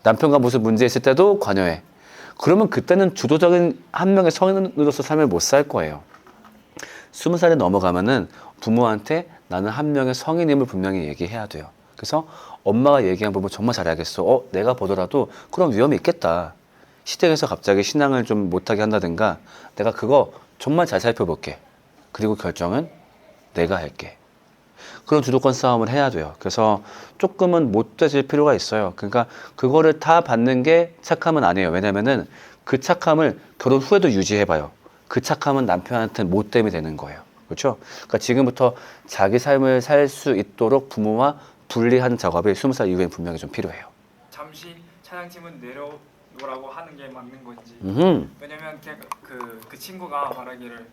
남편과 무슨 문제 있을 때도 관여해. 그러면 그때는 주도적인 한 명의 성인으로서 삶을 못 살 거예요. 20살이 넘어가면은 부모한테 나는 한 명의 성인임을 분명히 얘기해야 돼요. 그래서 엄마가 얘기한 부분 정말 잘해야겠어. 내가 보더라도 그런 위험이 있겠다. 시댁에서 갑자기 신앙을 좀 못하게 한다든가 내가 그거 정말 잘 살펴볼게. 그리고 결정은 내가 할게. 그런 주도권 싸움을 해야 돼요. 그래서 조금은 못돼질 필요가 있어요. 그러니까 그거를 다 받는 게 착함은 아니에요. 왜냐면은 그 착함을 결혼 후에도 유지해봐요. 그 착함은 남편한테는 못됨이 되는 거예요. 그렇죠? 그러니까 지금부터 자기 삶을 살 수 있도록 부모와 분리하는 작업이 20살 이후엔 분명히 좀 필요해요. 잠시 차량팀은 내려놓으라고 하는 게 맞는 건지. 왜냐면 그 친구가 말하기를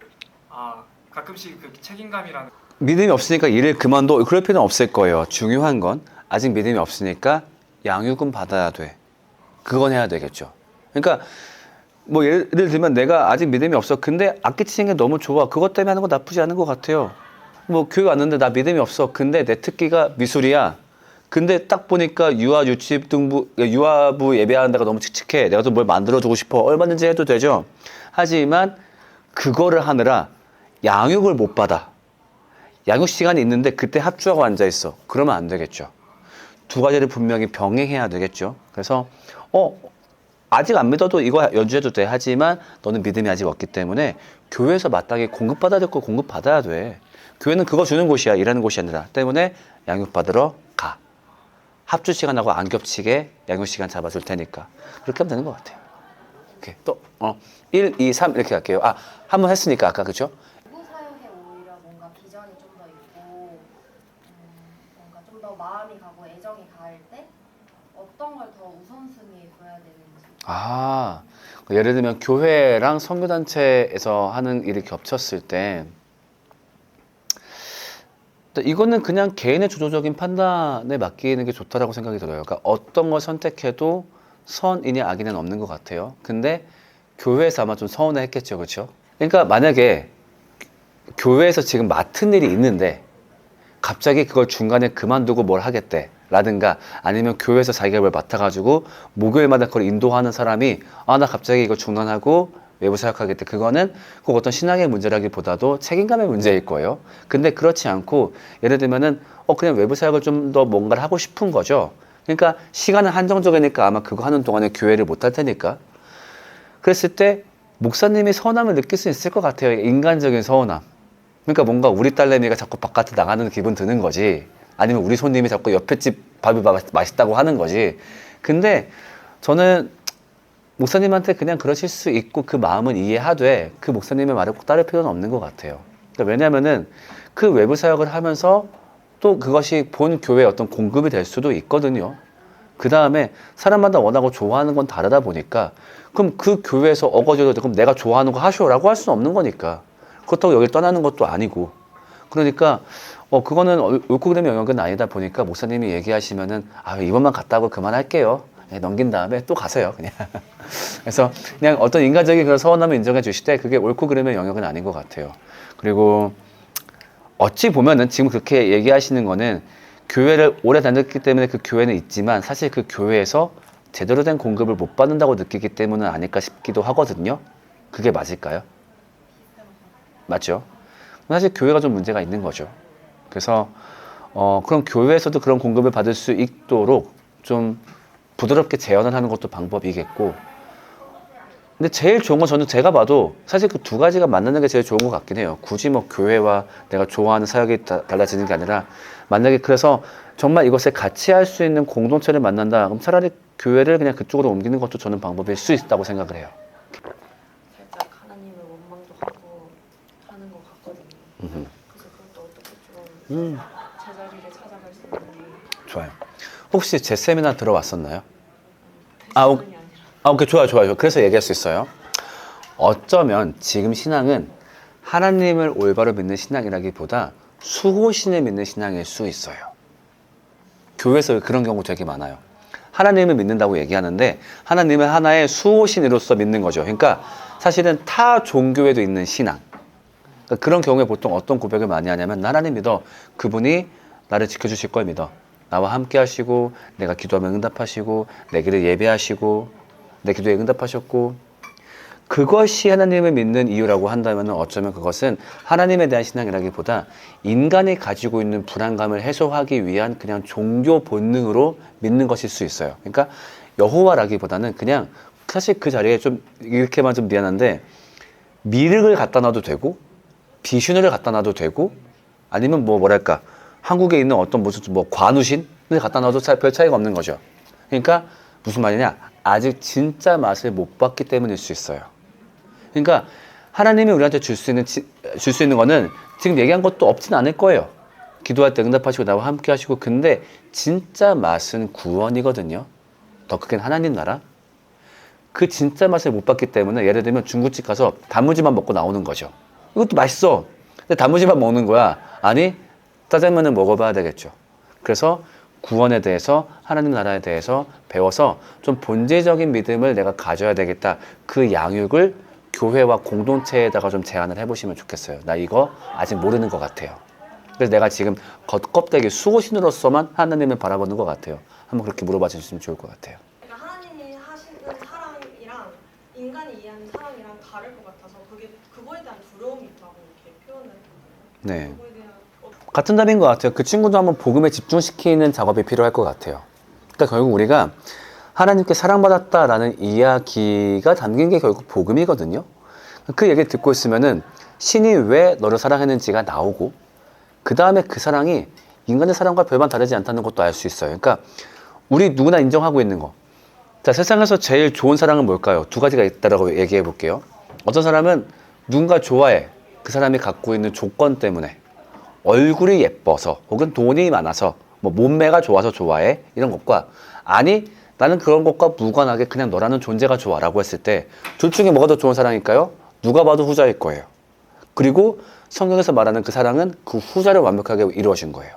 가끔씩 그 책임감이라는 믿음이 없으니까 일을 그만둬. 그럴 필요는 없을 거예요. 중요한 건 아직 믿음이 없으니까 양육은 받아야 돼. 그건 해야 되겠죠. 그러니까 뭐 예를 들면 내가 아직 믿음이 없어. 근데 악기 치는 게 너무 좋아. 그것 때문에 하는 거 나쁘지 않은 것 같아요. 뭐 교육 왔는데 나 믿음이 없어. 근데 내 특기가 미술이야. 근데 딱 보니까 유아부 예배하는 데가 너무 칙칙해. 내가 좀 뭘 만들어주고 싶어. 얼마든지 해도 되죠. 하지만 그거를 하느라 양육을 못 받아. 양육 시간이 있는데 그때 합주하고 앉아있어. 그러면 안 되겠죠. 두 가지를 분명히 병행해야 되겠죠. 그래서 아직 안 믿어도 이거 연주해도 돼. 하지만 너는 믿음이 아직 없기 때문에 교회에서 마땅히 공급받아야 될 거 공급받아야 돼. 교회는 그거 주는 곳이야. 일하는 곳이 아니라. 때문에 양육받으러 가. 합주 시간하고 안 겹치게 양육 시간 잡아줄 테니까. 그렇게 하면 되는 것 같아요. 오케이. 또 1, 2, 3 이렇게 갈게요. 한 번 했으니까 아까 그죠? 부부 사역에 오히려 뭔가 비전이 좀 더 있고 뭔가 좀 더 마음이 가고 애정이 가할 때 어떤 걸 더 우선순위에 둬야 되는지. 예를 들면 교회랑 선교단체에서 하는 일이 겹쳤을 때 이거는 그냥 개인의 주도적인 판단에 맡기는 게 좋다라고 생각이 들어요. 그러니까 어떤 걸 선택해도 선이니 악이는 없는 것 같아요. 근데 교회에서 아마 좀 서운해 했겠죠. 그렇죠? 그러니까 만약에 교회에서 지금 맡은 일이 있는데 갑자기 그걸 중간에 그만두고 뭘 하겠대 라든가 아니면 교회에서 자기가 뭘 맡아가지고 목요일마다 그걸 인도하는 사람이 나 갑자기 이거 중단하고 외부 사역하겠대. 그거는 꼭 어떤 신앙의 문제라기보다도 책임감의 문제일 거예요. 근데 그렇지 않고 예를 들면은 그냥 외부 사역을 좀 더 뭔가를 하고 싶은 거죠. 그러니까 시간은 한정적이니까 아마 그거 하는 동안에 교회를 못 할 테니까. 그랬을 때 목사님이 서운함을 느낄 수 있을 것 같아요. 인간적인 서운함. 그러니까 뭔가 우리 딸내미가 자꾸 바깥에 나가는 기분 드는 거지. 아니면 우리 손님이 자꾸 옆에 집 밥이 맛있다고 하는 거지. 근데 저는 목사님한테 그냥 그러실 수 있고 그 마음은 이해하되 그 목사님의 말을 꼭 따를 필요는 없는 것 같아요. 그러니까 왜냐면은 그 외부 사역을 하면서 또 그것이 본 교회의 어떤 공급이 될 수도 있거든요. 그 다음에 사람마다 원하고 좋아하는 건 다르다 보니까 그럼 그 교회에서 어거지로 그럼 내가 좋아하는 거 하쇼라고 할 수는 없는 거니까. 그렇다고 여길 떠나는 것도 아니고. 그러니까 그거는 옳고 그름의 영역은 아니다 보니까 목사님이 얘기하시면은 이번만 갔다 오고 그만할게요. 넘긴 다음에 또 가세요. 그냥. 그래서 그냥 어떤 인간적인 그런 서운함을 인정해 주실 때 그게 옳고 그름의 영역은 아닌 것 같아요. 그리고 어찌 보면은 지금 그렇게 얘기하시는 거는 교회를 오래 다녔기 때문에 그 교회는 있지만 사실 그 교회에서 제대로 된 공급을 못 받는다고 느끼기 때문은 아닐까 싶기도 하거든요. 그게 맞을까요? 맞죠? 사실 교회가 좀 문제가 있는 거죠. 그래서 그럼 교회에서도 그런 공급을 받을 수 있도록 좀 부드럽게 재현을 하는 것도 방법이겠고, 근데 제일 좋은 건 저는 제가 봐도 사실 그 두 가지가 만나는 게 제일 좋은 것 같긴 해요. 굳이 뭐 교회와 내가 좋아하는 사역이 달라지는 게 아니라, 만약에 그래서 정말 이것을 같이 할 수 있는 공동체를 만난다, 그럼 차라리 교회를 그냥 그쪽으로 옮기는 것도 저는 방법일 수 있다고 생각을 해요. 살짝 하나님을 원망도 하고 하는 것 같거든요. 그래서 그것도 어떻게 좀 제자리를 찾아갈 수 있는지. 좋아요. 혹시 제 세미나 들어왔었나요? 패션이 아니라. 오케이, 좋아요. 그래서 얘기할 수 있어요. 어쩌면 지금 신앙은 하나님을 올바로 믿는 신앙이라기보다 수호신을 믿는 신앙일 수 있어요. 교회에서 그런 경우 되게 많아요. 하나님을 믿는다고 얘기하는데 하나님을 하나의 수호신으로서 믿는 거죠. 그러니까 사실은 타 종교에도 있는 신앙. 그러니까 그런 경우에 보통 어떤 고백을 많이 하냐면, 나 하나님 믿어. 그분이 나를 지켜주실 걸 믿어. 나와 함께 하시고, 내가 기도하면 응답하시고, 내 길을 예배하시고, 내 기도에 응답하셨고, 그것이 하나님을 믿는 이유라고 한다면 어쩌면 그것은 하나님에 대한 신앙이라기보다 인간이 가지고 있는 불안감을 해소하기 위한 그냥 종교 본능으로 믿는 것일 수 있어요. 그러니까 여호와라기보다는 그냥 사실 그 자리에 좀 이렇게만 좀 미안한데 미륵을 갖다 놔도 되고 비슈누를 갖다 놔도 되고 아니면 뭐랄까 한국에 있는 어떤 무슨 뭐 관우신을 갖다 놔도 별 차이가 없는 거죠. 그러니까 무슨 말이냐, 아직 진짜 맛을 못 봤기 때문일 수 있어요. 그러니까 하나님이 우리한테 줄 수 있는 거는 지금 얘기한 것도 없진 않을 거예요. 기도할 때 응답하시고 나와 함께 하시고, 근데 진짜 맛은 구원이거든요. 더 크게는 하나님 나라. 그 진짜 맛을 못 봤기 때문에 예를 들면 중국집 가서 단무지만 먹고 나오는 거죠. 이것도 맛있어. 근데 단무지만 먹는 거야. 아니, 짜장면을 먹어봐야 되겠죠. 그래서 구원에 대해서, 하나님 나라에 대해서 배워서 좀 본질적인 믿음을 내가 가져야 되겠다. 그 양육을 교회와 공동체에다가 좀 제안을 해보시면 좋겠어요. 나 이거 아직 모르는 것 같아요. 그래서 내가 지금 겉껍데기 수호신으로서만 하나님을 바라보는 것 같아요. 한번 그렇게 물어봐 주시면 좋을 것 같아요. 그러니까 하나님이 하시는 사랑이랑 인간이 이해하는 사랑이랑 다를 것 같아서 그거에 대한 두려움이 있다고 이렇게 표현을 했거든요. 네. 그거에 대한 같은 답인 것 같아요. 그 친구도 한번 복음에 집중시키는 작업이 필요할 것 같아요. 그러니까 결국 우리가 하나님께 사랑받았다라는 이야기가 담긴 게 결국 복음이거든요. 그 얘기를 듣고 있으면은 신이 왜 너를 사랑했는지가 나오고, 그 다음에 그 사랑이 인간의 사랑과 별반 다르지 않다는 것도 알 수 있어요. 그러니까 우리 누구나 인정하고 있는 거. 자, 세상에서 제일 좋은 사랑은 뭘까요? 두 가지가 있다라고 얘기해 볼게요. 어떤 사람은 누군가 좋아해. 그 사람이 갖고 있는 조건 때문에. 얼굴이 예뻐서 혹은 돈이 많아서 뭐 몸매가 좋아서 좋아해. 이런 것과, 아니 나는 그런 것과 무관하게 그냥 너라는 존재가 좋아 라고 했을 때 둘 중에 뭐가 더 좋은 사랑일까요? 누가 봐도 후자일 거예요. 그리고 성경에서 말하는 그 사랑은 그 후자를 완벽하게 이루어진 거예요.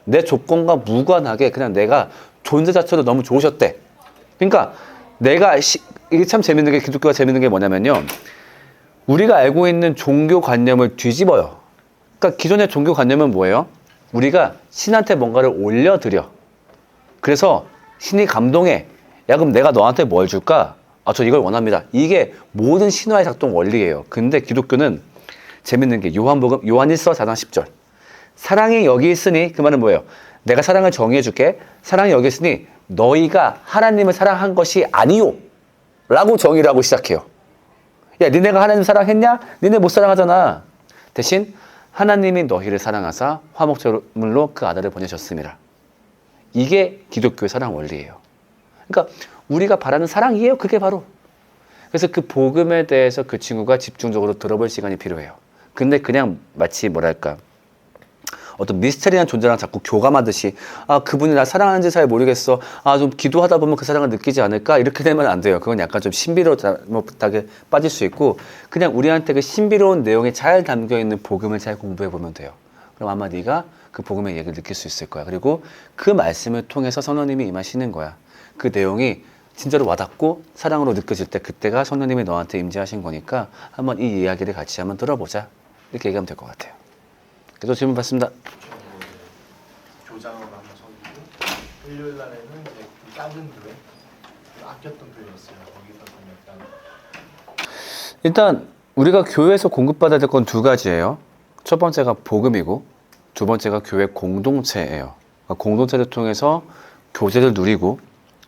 내 조건과 무관하게 그냥 내가 존재 자체로 너무 좋으셨대. 그러니까 이게 참 재밌는 게, 기독교가 재밌는 게 뭐냐면요, 우리가 알고 있는 종교관념을 뒤집어요. 그러니까 기존의 종교관념은 뭐예요? 우리가 신한테 뭔가를 올려드려. 그래서 신이 감동해. 야, 그럼 내가 너한테 뭘 줄까? 아, 저 이걸 원합니다. 이게 모든 신화의 작동 원리예요. 근데 기독교는 재밌는 게 요한 1서 4장 10절. 사랑이 여기 있으니, 그 말은 뭐예요? 내가 사랑을 정의해 줄게. 사랑이 여기 있으니 너희가 하나님을 사랑한 것이 아니요 라고 정의를 하고 시작해요. 야, 니네가 하나님 사랑했냐? 니네 못 사랑하잖아. 대신 하나님이 너희를 사랑하사 화목제물로 그 아들을 보내셨습니다. 이게 기독교의 사랑 원리예요. 그러니까 우리가 바라는 사랑이에요. 그게 바로. 그래서 그 복음에 대해서 그 친구가 집중적으로 들어볼 시간이 필요해요. 근데 그냥 마치 뭐랄까, 어떤 미스테리한 존재랑 자꾸 교감하듯이, 아, 그분이 나 사랑하는지 잘 모르겠어. 아, 좀 기도하다 보면 그 사랑을 느끼지 않을까? 이렇게 되면 안 돼요. 그건 약간 좀 신비로하게 빠질 수 있고, 그냥 우리한테 그 신비로운 내용이 잘 담겨있는 복음을 잘 공부해보면 돼요. 그럼 아마 네가 그 복음의 얘기를 느낄 수 있을 거야. 그리고 그 말씀을 통해서 성령님이 임하시는 거야. 그 내용이 진짜로 와닿고 사랑으로 느껴질 때, 그때가 성령님이 너한테 임재하신 거니까 한번 이 이야기를 같이 한번 들어보자. 이렇게 얘기하면 될 것 같아요. 계속 질문 받습니다. 교장으로 한번 서고 일요일 날에는 이제 그 작은 교회 아꼈던 교회였어요. 거기서 좀 약간 일단 우리가 교회에서 공급받아야 될 건 두 가지예요. 첫 번째가 복음이고 두 번째가 교회 공동체예요. 그러니까 공동체를 통해서 교제를 누리고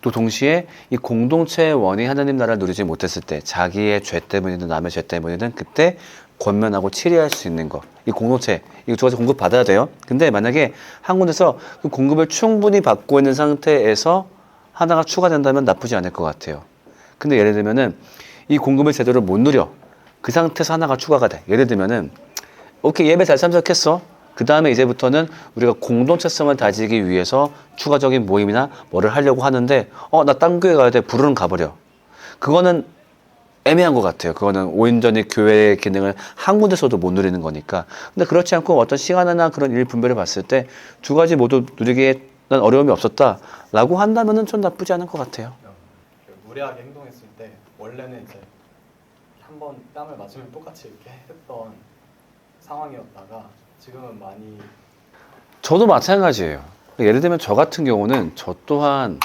또 동시에 이 공동체의 원이 하나님 나라를 누리지 못했을 때 자기의 죄 때문이든 남의 죄 때문이든 그때 권면하고 치리할 수 있는 거. 이 공동체, 이거 두 가지 공급받아야 돼요. 근데 만약에 한 군데서 그 공급을 충분히 받고 있는 상태에서 하나가 추가된다면 나쁘지 않을 것 같아요. 근데 예를 들면은 이 공급을 제대로 못 누려. 그 상태에서 하나가 추가가 돼. 예를 들면은 오케이, 예배 잘 참석했어. 그 다음에 이제부터는 우리가 공동체성을 다지기 위해서 추가적인 모임이나 뭐를 하려고 하는데 나 딴 교회 가야 돼. 부르는 가버려. 그거는 애매한 것 같아요. 그거는 온전히 교회의 기능을 한 군데서도 못 누리는 거니까. 근데 그렇지 않고 어떤 시간이나 그런 일 분배를 봤을 때 두 가지 모두 누리기에 난 어려움이 없었다라고 한다면은 좀 나쁘지 않은 것 같아요. 무례하게 행동했을 때 원래는 이제 한 번 뺨을 맞으면 똑같이 이렇게 했던 상황이었다가 지금은 많이 저도 마찬가지예요. 예를 들면 저 같은 경우는 저 또한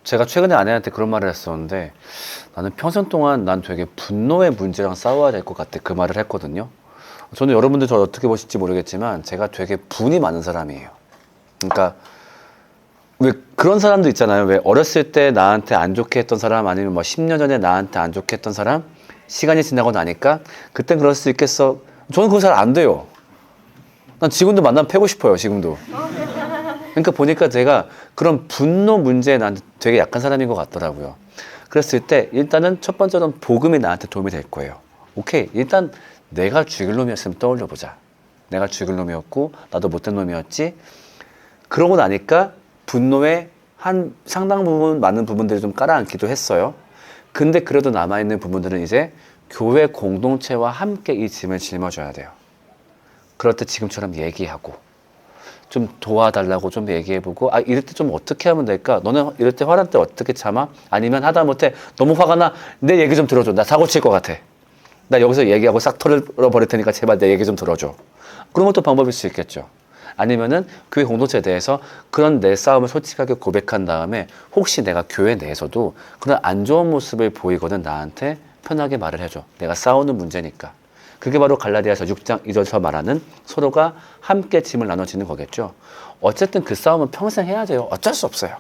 제가 최근에 아내한테 그런 말을 했었는데 나는 평생 동안 난 되게 분노의 문제랑 싸워야 될 것 같아. 그 말을 했거든요. 저는 여러분들 저 어떻게 보실지 모르겠지만 제가 되게 분이 많은 사람이에요. 그러니까 왜 그런 사람도 있잖아요. 왜 어렸을 때 나한테 안 좋게 했던 사람 아니면 뭐 10년 전에 나한테 안 좋게 했던 사람 시간이 지나고 나니까 그땐 그럴 수 있겠어. 저는 그거 잘 안 돼요. 난 지금도 만나면 패고 싶어요. 지금도. 그러니까 보니까 제가 그런 분노 문제에 난 되게 약한 사람인 것 같더라고요. 그랬을 때 일단은 첫 번째로는 복음이 나한테 도움이 될 거예요. 오케이, 일단 내가 죽일 놈이었으면 떠올려보자. 내가 죽일 놈이었고 나도 못된 놈이었지. 그러고 나니까 분노의 한 상당 부분 많은 부분들이 좀 깔아앉기도 했어요. 근데 그래도 남아있는 부분들은 이제 교회 공동체와 함께 이 짐을 짊어져야 돼요. 그럴 때 지금처럼 얘기하고 좀 도와달라고 좀 얘기해보고 이럴 때 좀 어떻게 하면 될까? 너는 이럴 때 화날 때 어떻게 참아? 아니면 하다못해 너무 화가 나? 내 얘기 좀 들어줘. 나 사고 칠 것 같아. 나 여기서 얘기하고 싹 털어버릴 테니까 제발 내 얘기 좀 들어줘. 그런 것도 방법일 수 있겠죠. 아니면은 교회 공동체에 대해서 그런 내 싸움을 솔직하게 고백한 다음에 혹시 내가 교회 내에서도 그런 안 좋은 모습을 보이거든 나한테 편하게 말을 해줘. 내가 싸우는 문제니까. 그게 바로 갈라디아서 6장 2절에서 말하는 서로가 함께 짐을 나눠지는 거겠죠. 어쨌든 그 싸움은 평생 해야 돼요. 어쩔 수 없어요.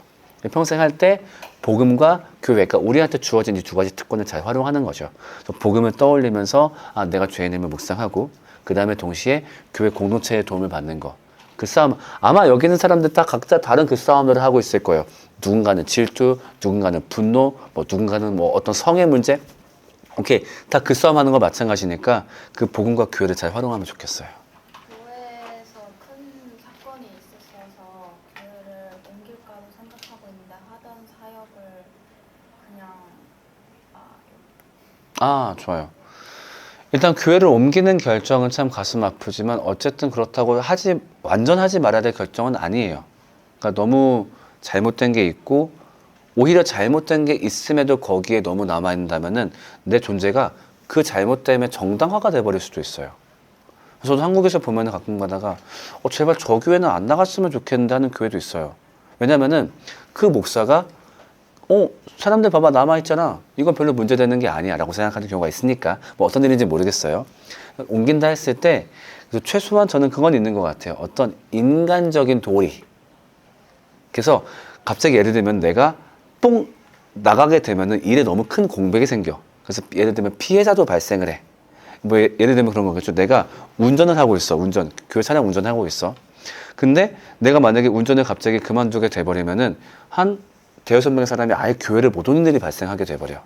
평생 할 때 복음과 교회, 그러니까 우리한테 주어진 이 두 가지 특권을 잘 활용하는 거죠. 그래서 복음을 떠올리면서 내가 죄인임을 묵상하고 그 다음에 동시에 교회 공동체의 도움을 받는 거. 그 싸움, 아마 여기 있는 사람들 다 각자 다른 그 싸움들을 하고 있을 거예요. 누군가는 질투, 누군가는 분노, 누군가는 어떤 성의 문제. 오케이, 다 그 싸움 하는 거 마찬가지니까 그 복음과 교회를 잘 활용하면 좋겠어요. 교회에서 큰 사건이 있었어서 교회를 옮길까도 생각하고 있는데 하던 사역을 그냥 좋아요. 일단 교회를 옮기는 결정은 참 가슴 아프지만 어쨌든 그렇다고 완전 하지 말아야 될 결정은 아니에요. 그러니까 너무 잘못된 게 있고 오히려 잘못된 게 있음에도 거기에 너무 남아있다면은 내 존재가 그 잘못 때문에 정당화가 돼버릴 수도 있어요. 저도 한국에서 보면은 가끔 가다가 제발 저 교회는 안 나갔으면 좋겠는데 하는 교회도 있어요. 왜냐면은 그 목사가 사람들 봐봐 남아있잖아. 이건 별로 문제되는 게 아니야 라고 생각하는 경우가 있으니까 어떤 일인지 모르겠어요. 옮긴다 했을 때 최소한 저는 그건 있는 것 같아요. 어떤 인간적인 도리. 그래서 갑자기 예를 들면 내가 뽕 나가게 되면은 일에 너무 큰 공백이 생겨. 그래서 예를 들면 피해자도 발생을 해. 예를 들면 그런 거겠죠. 내가 운전을 하고 있어. 교회 차량 운전하고 있어. 근데 내가 만약에 운전을 갑자기 그만두게 돼버리면은 한 대여섯 명의 사람이 아예 교회를 못 오는 일이 발생하게 돼버려.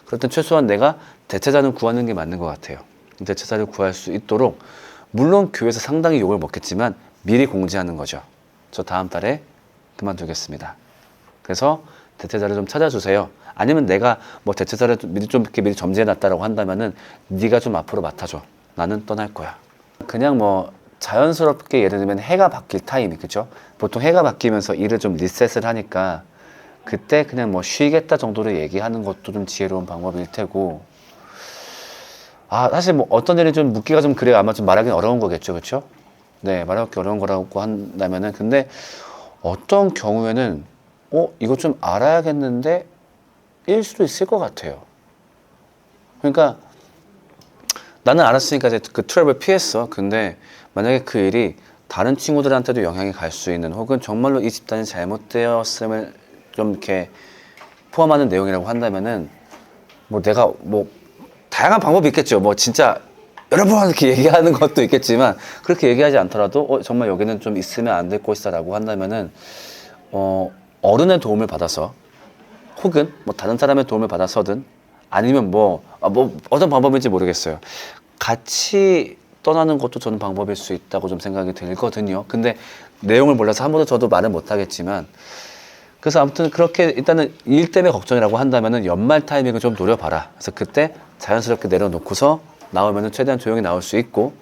그럴 땐 최소한 내가 대체자는 구하는 게 맞는 것 같아요. 대체자를 구할 수 있도록 물론 교회에서 상당히 욕을 먹겠지만 미리 공지하는 거죠. 저 다음 달에 그만두겠습니다. 그래서 대체자를 좀 찾아주세요. 아니면 내가 대체자를 미리 점지해놨다라고 한다면은 네가 좀 앞으로 맡아줘. 나는 떠날 거야. 그냥 자연스럽게 예를 들면 해가 바뀔 타임이 그죠? 보통 해가 바뀌면서 일을 좀 리셋을 하니까 그때 그냥 쉬겠다 정도로 얘기하는 것도 좀 지혜로운 방법일 테고 사실 어떤 일이 좀 묻기가 좀 그래요. 아마 좀 말하기는 어려운 거겠죠. 그렇죠? 네, 말하기 어려운 거라고 한다면은 근데 어떤 경우에는 이거 좀 알아야겠는데 일 수도 있을 것 같아요. 그러니까 나는 알았으니까 이제 그 트랩을 피했어. 근데 만약에 그 일이 다른 친구들한테도 영향이 갈 수 있는 혹은 정말로 이 집단이 잘못되었음을 좀 이렇게 포함하는 내용이라고 한다면은 뭐 내가 뭐 다양한 방법이 있겠죠. 뭐 진짜 여러 번 이렇게 얘기하는 것도 있겠지만 그렇게 얘기하지 않더라도 정말 여기는 좀 있으면 안 될 곳이다라고 한다면은 어른의 도움을 받아서 혹은 뭐 다른 사람의 도움을 받아서든 아니면 뭐 어떤 방법인지 모르겠어요. 같이 떠나는 것도 저는 방법일 수 있다고 좀 생각이 들거든요. 근데 내용을 몰라서 한 번도 저도 말은 못 하겠지만 그래서 아무튼 그렇게 일단은 일 때문에 걱정이라고 한다면은 연말 타이밍을 좀 노려봐라. 그래서 그때 자연스럽게 내려놓고서 나오면은 최대한 조용히 나올 수 있고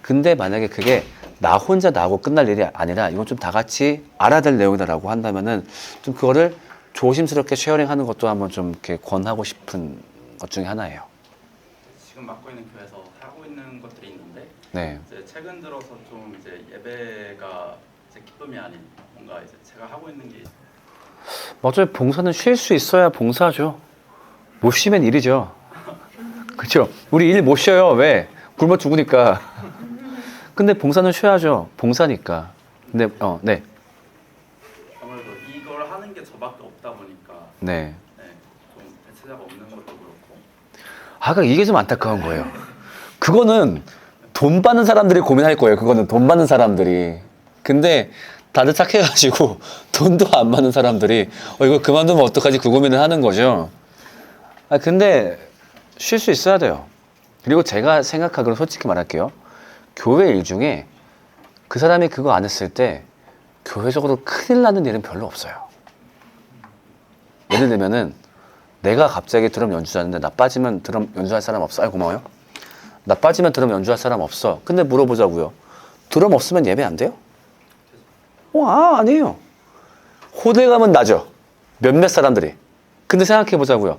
근데 만약에 그게 나 혼자 나오고 끝날 일이 아니라 이건 좀 다 같이 알아야 될 내용이다라고 한다면은 좀 그거를 조심스럽게 쉐어링하는 것도 한번 좀 이렇게 권하고 싶은 것 중에 하나예요. 지금 맡고 있는 교회에서 하고 있는 것들이 있는데 네. 이제 최근 들어서 좀 이제 예배가 이제 기쁨이 아닌 뭔가 이제 제가 하고 있는 게 맞아요. 봉사는 쉴 수 있어야 봉사죠. 못 쉬면 일이죠. 그렇죠. 우리 일 못 쉬어요. 왜? 굶어 죽으니까. 근데 봉사는 쉬어야죠. 봉사니까. 근데 네. 아무래도 이걸 하는 게 저밖에 없다 보니까 네. 좀 대체자가 없는 것도 그렇고 그러니까 이게 좀 안타까운 거예요. 그거는 돈 받는 사람들이 고민할 거예요. 그거는 돈 받는 사람들이. 근데 다들 착해가지고 돈도 안 받는 사람들이 이거 그만두면 어떡하지 그 고민을 하는 거죠. 근데 쉴 수 있어야 돼요. 그리고 제가 생각하기로 솔직히 말할게요. 교회 일 중에 그 사람이 그거 안 했을 때 교회적으로 큰일 나는 일은 별로 없어요. 예를 들면은 내가 갑자기 드럼 연주하는데 나 빠지면 드럼 연주할 사람 없어. 아이 고마워요. 나 빠지면 드럼 연주할 사람 없어. 근데 물어보자고요. 드럼 없으면 예배 안 돼요? 아니에요. 호들갑은 나죠. 몇몇 사람들이. 근데 생각해 보자고요.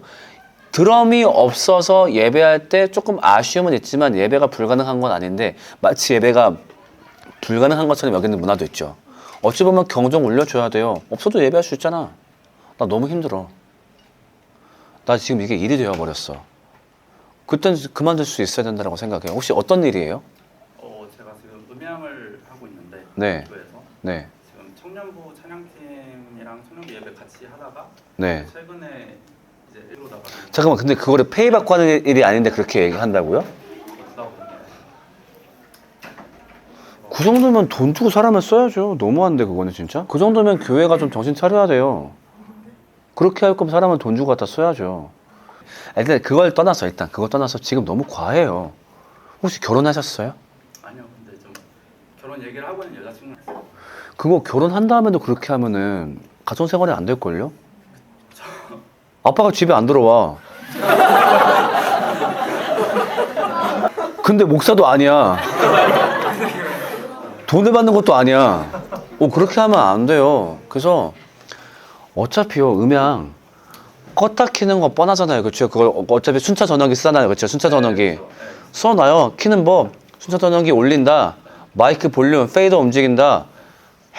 드럼이 없어서 예배할 때 조금 아쉬움은 있지만 예배가 불가능한 건 아닌데 마치 예배가 불가능한 것처럼 여기는 문화도 있죠. 어찌 보면 경종 울려줘야 돼요. 없어도 예배할 수 있잖아. 나 너무 힘들어. 나 지금 이게 일이 되어버렸어. 그땐 그만둘 수 있어야 된다고 생각해요. 혹시 어떤 일이에요? 제가 지금 음향을 하고 있는데 네. 교회에서 네. 지금 청년부 찬양팀이랑 청년부 예배 같이 하다가 네. 최근에 이제 이러다가 잠깐만, 근데 그거를 페이 받고 하는 일이 아닌데 그렇게 얘기한다고요? 그 정도면 돈 주고 사람을 써야죠. 너무한데 그거는 진짜. 그 정도면 교회가 좀 정신 차려야 돼요. 그렇게 할 거면 사람은 돈 주고 갖다 써야죠. 일단 그걸 떠나서 지금 너무 과해요. 혹시 결혼하셨어요? 아니요, 근데 좀 결혼 얘기를 하고 있는 여자친구 그거 결혼한 다음에도 그렇게 하면은 가정생활이 안 될걸요? 아빠가 집에 안 들어와. 근데 목사도 아니야. 돈을 받는 것도 아니야. 그렇게 하면 안 돼요. 그래서 어차피요, 음향 껐다 키는 거 뻔하잖아요. 그렇죠? 그걸 어차피 순차 전원기 쓰잖아요. 그렇죠? 순차 전원기 써놔요. 키는 법, 순차 전원기 올린다, 마이크 볼륨, 페이더 움직인다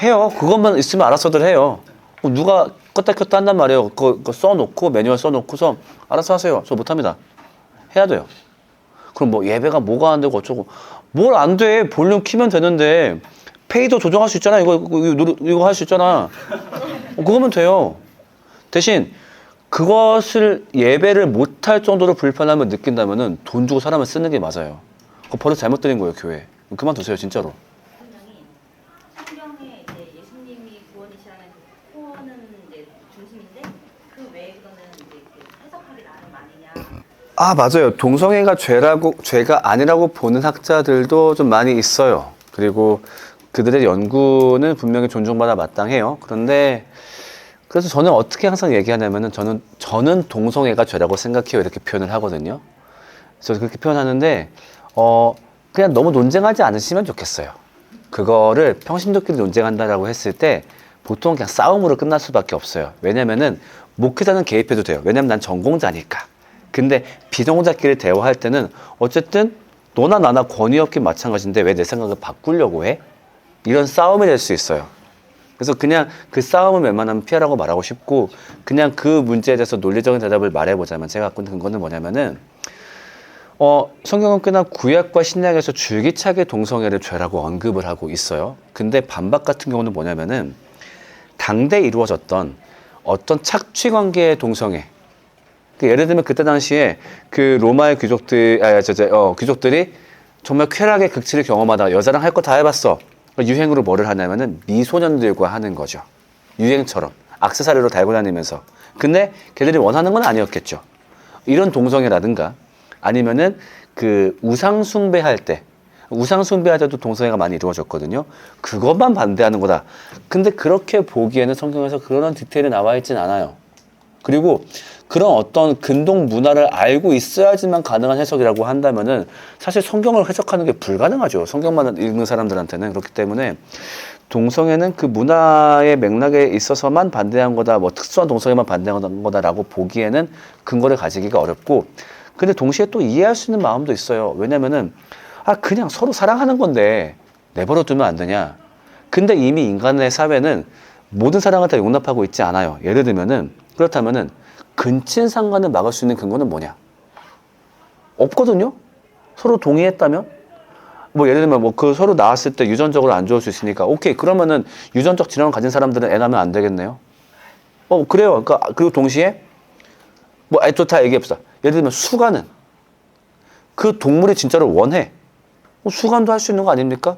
해요. 그것만 있으면 알아서들 해요. 누가 껐다 켰다 한단 말이에요. 그거 써놓고 매뉴얼 써놓고서 알아서 하세요. 저 못합니다. 해야 돼요. 그럼 뭐 예배가 뭐가 안 되고 어쩌고. 뭘 안 돼. 볼륨 키면 되는데 페이더 조정할 수 있잖아. 이거 할 수 있잖아. 그거면 돼요. 대신 그것을 예배를 못할 정도로 불편함을 느낀다면은 돈 주고 사람을 쓰는 게 맞아요. 그거 버릇 잘못 들인 거예요, 교회. 그만두세요, 진짜로. 성경에 이제 예수님이 구원이시라는 그 코어는 이제 중심인데 그 외에 그거는 이제 해석하기 나름 아니냐. 맞아요. 동성애가 죄가 아니라고 보는 학자들도 좀 많이 있어요. 그리고 그들의 연구는 분명히 존중받아 마땅해요. 그런데 그래서 저는 어떻게 항상 얘기하냐면은 저는 동성애가 죄라고 생각해요. 이렇게 표현을 하거든요. 그래서 그렇게 표현하는데 그냥 너무 논쟁하지 않으시면 좋겠어요. 그거를 평신도끼리 논쟁한다라고 했을 때 보통 그냥 싸움으로 끝날 수밖에 없어요. 왜냐면은 목회자는 개입해도 돼요. 왜냐면 난 전공자니까. 근데 비전공자끼리 대화할 때는 어쨌든 너나 나나 권위 없긴 마찬가지인데 왜 내 생각을 바꾸려고 해? 이런 싸움이 될 수 있어요. 그래서 그냥 그 싸움을 웬만하면 피하라고 말하고 싶고 그냥 그 문제에 대해서 논리적인 대답을 말해보자면 제가 갖고 있는 근거는 뭐냐면은 성경은 꽤나 구약과 신약에서 줄기차게 동성애를 죄라고 언급을 하고 있어요. 근데 반박 같은 경우는 뭐냐면은 당대에 이루어졌던 어떤 착취관계의 동성애. 예를 들면 그때 당시에 그 로마의 귀족들이 정말 쾌락의 극치를 경험하다가 여자랑 할 거 다 해봤어. 유행으로 뭐를 하냐면은 미소년들과 하는 거죠. 유행처럼 액세서리로 달고 다니면서. 근데 걔들이 원하는 건 아니었겠죠. 이런 동성애라든가 아니면은 그 우상 숭배할 때도 동성애가 많이 이루어졌거든요. 그것만 반대하는 거다. 근데 그렇게 보기에는 성경에서 그런 디테일이 나와 있진 않아요. 그리고 그런 어떤 근동 문화를 알고 있어야지만 가능한 해석이라고 한다면은 사실 성경을 해석하는 게 불가능하죠. 성경만 읽는 사람들한테는. 그렇기 때문에 동성애는 그 문화의 맥락에 있어서만 반대한 거다, 뭐 특수한 동성애만 반대한 거다라고 보기에는 근거를 가지기가 어렵고, 근데 동시에 또 이해할 수 있는 마음도 있어요. 왜냐면은 그냥 서로 사랑하는 건데 내버려 두면 안 되냐. 근데 이미 인간의 사회는 모든 사랑을 다 용납하고 있지 않아요. 예를 들면은 그렇다면은 근친상간을 막을 수 있는 근거는 뭐냐? 없거든요. 서로 동의했다면, 뭐 예를 들면 뭐 그 서로 나왔을 때 유전적으로 안 좋을 수 있으니까 오케이, 그러면은 유전적 질환을 가진 사람들은 애 낳으면 안 되겠네요. 그래요. 그러니까 그리고 동시에 뭐 또 다 얘기해봅시다. 예를 들면 수간은 그 동물이 진짜로 원해. 수간도 할 수 있는 거 아닙니까?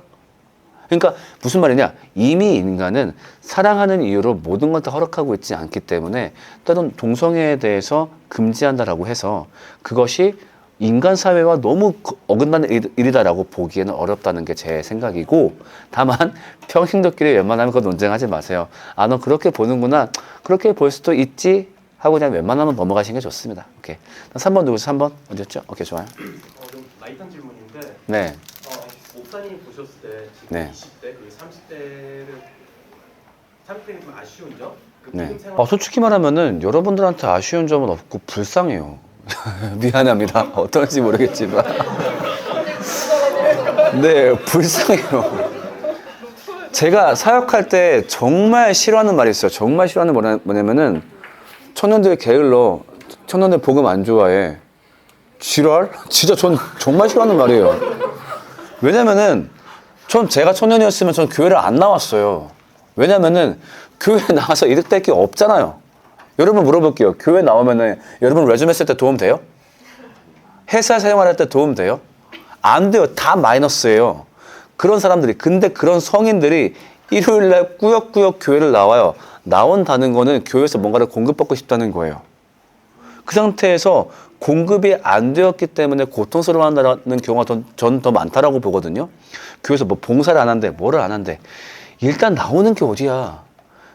그러니까 무슨 말이냐, 이미 인간은 사랑하는 이유로 모든 걸 다 허락하고 있지 않기 때문에 때론 동성애에 대해서 금지한다라고 해서 그것이 인간 사회와 너무 어긋나는 일이다라고 보기에는 어렵다는 게 제 생각이고, 다만 평신도끼리 웬만하면 그거 논쟁하지 마세요. 너 그렇게 보는구나, 그렇게 볼 수도 있지 하고 그냥 웬만하면 넘어가시는 게 좋습니다. 오케이. 3번 누구죠? 3번 어디였죠? 오케이, 좋아요. 좀 라이트한 질문인데, 네. 목사님이 보셨을 때 지금 네. 20대 그리고 30대는 좀 아쉬운죠? 네. 솔직히 말하면은 여러분들한테 아쉬운 점은 없고 불쌍해요. 미안합니다. 어떤지 모르겠지만. 네, 불쌍해요. 제가 사역할 때 정말 싫어하는 말이 있어요. 정말 싫어하는 뭐냐면은 청년들 게을러, 청년들 복음 안 좋아해. 지랄? 진짜 전 정말 싫어하는 말이에요. 왜냐면은 제가 청년이었으면 전 교회를 안 나왔어요. 왜냐면은 교회에 나와서 이득될 게 없잖아요. 여러분 물어볼게요. 교회 나오면은 여러분 레주메 쓸 때 도움 돼요? 회사 생활할 때 도움 돼요? 안 돼요. 다 마이너스예요. 그런 사람들이, 근데 그런 성인들이 일요일날 꾸역꾸역 교회를 나와요. 나온다는 거는 교회에서 뭔가를 공급받고 싶다는 거예요. 그 상태에서 공급이 안 되었기 때문에 고통스러워한다는 경우가 전 더 많다라고 보거든요. 교회에서 뭐 봉사를 안 한대, 뭐를 안 한대. 일단 나오는 게 어디야.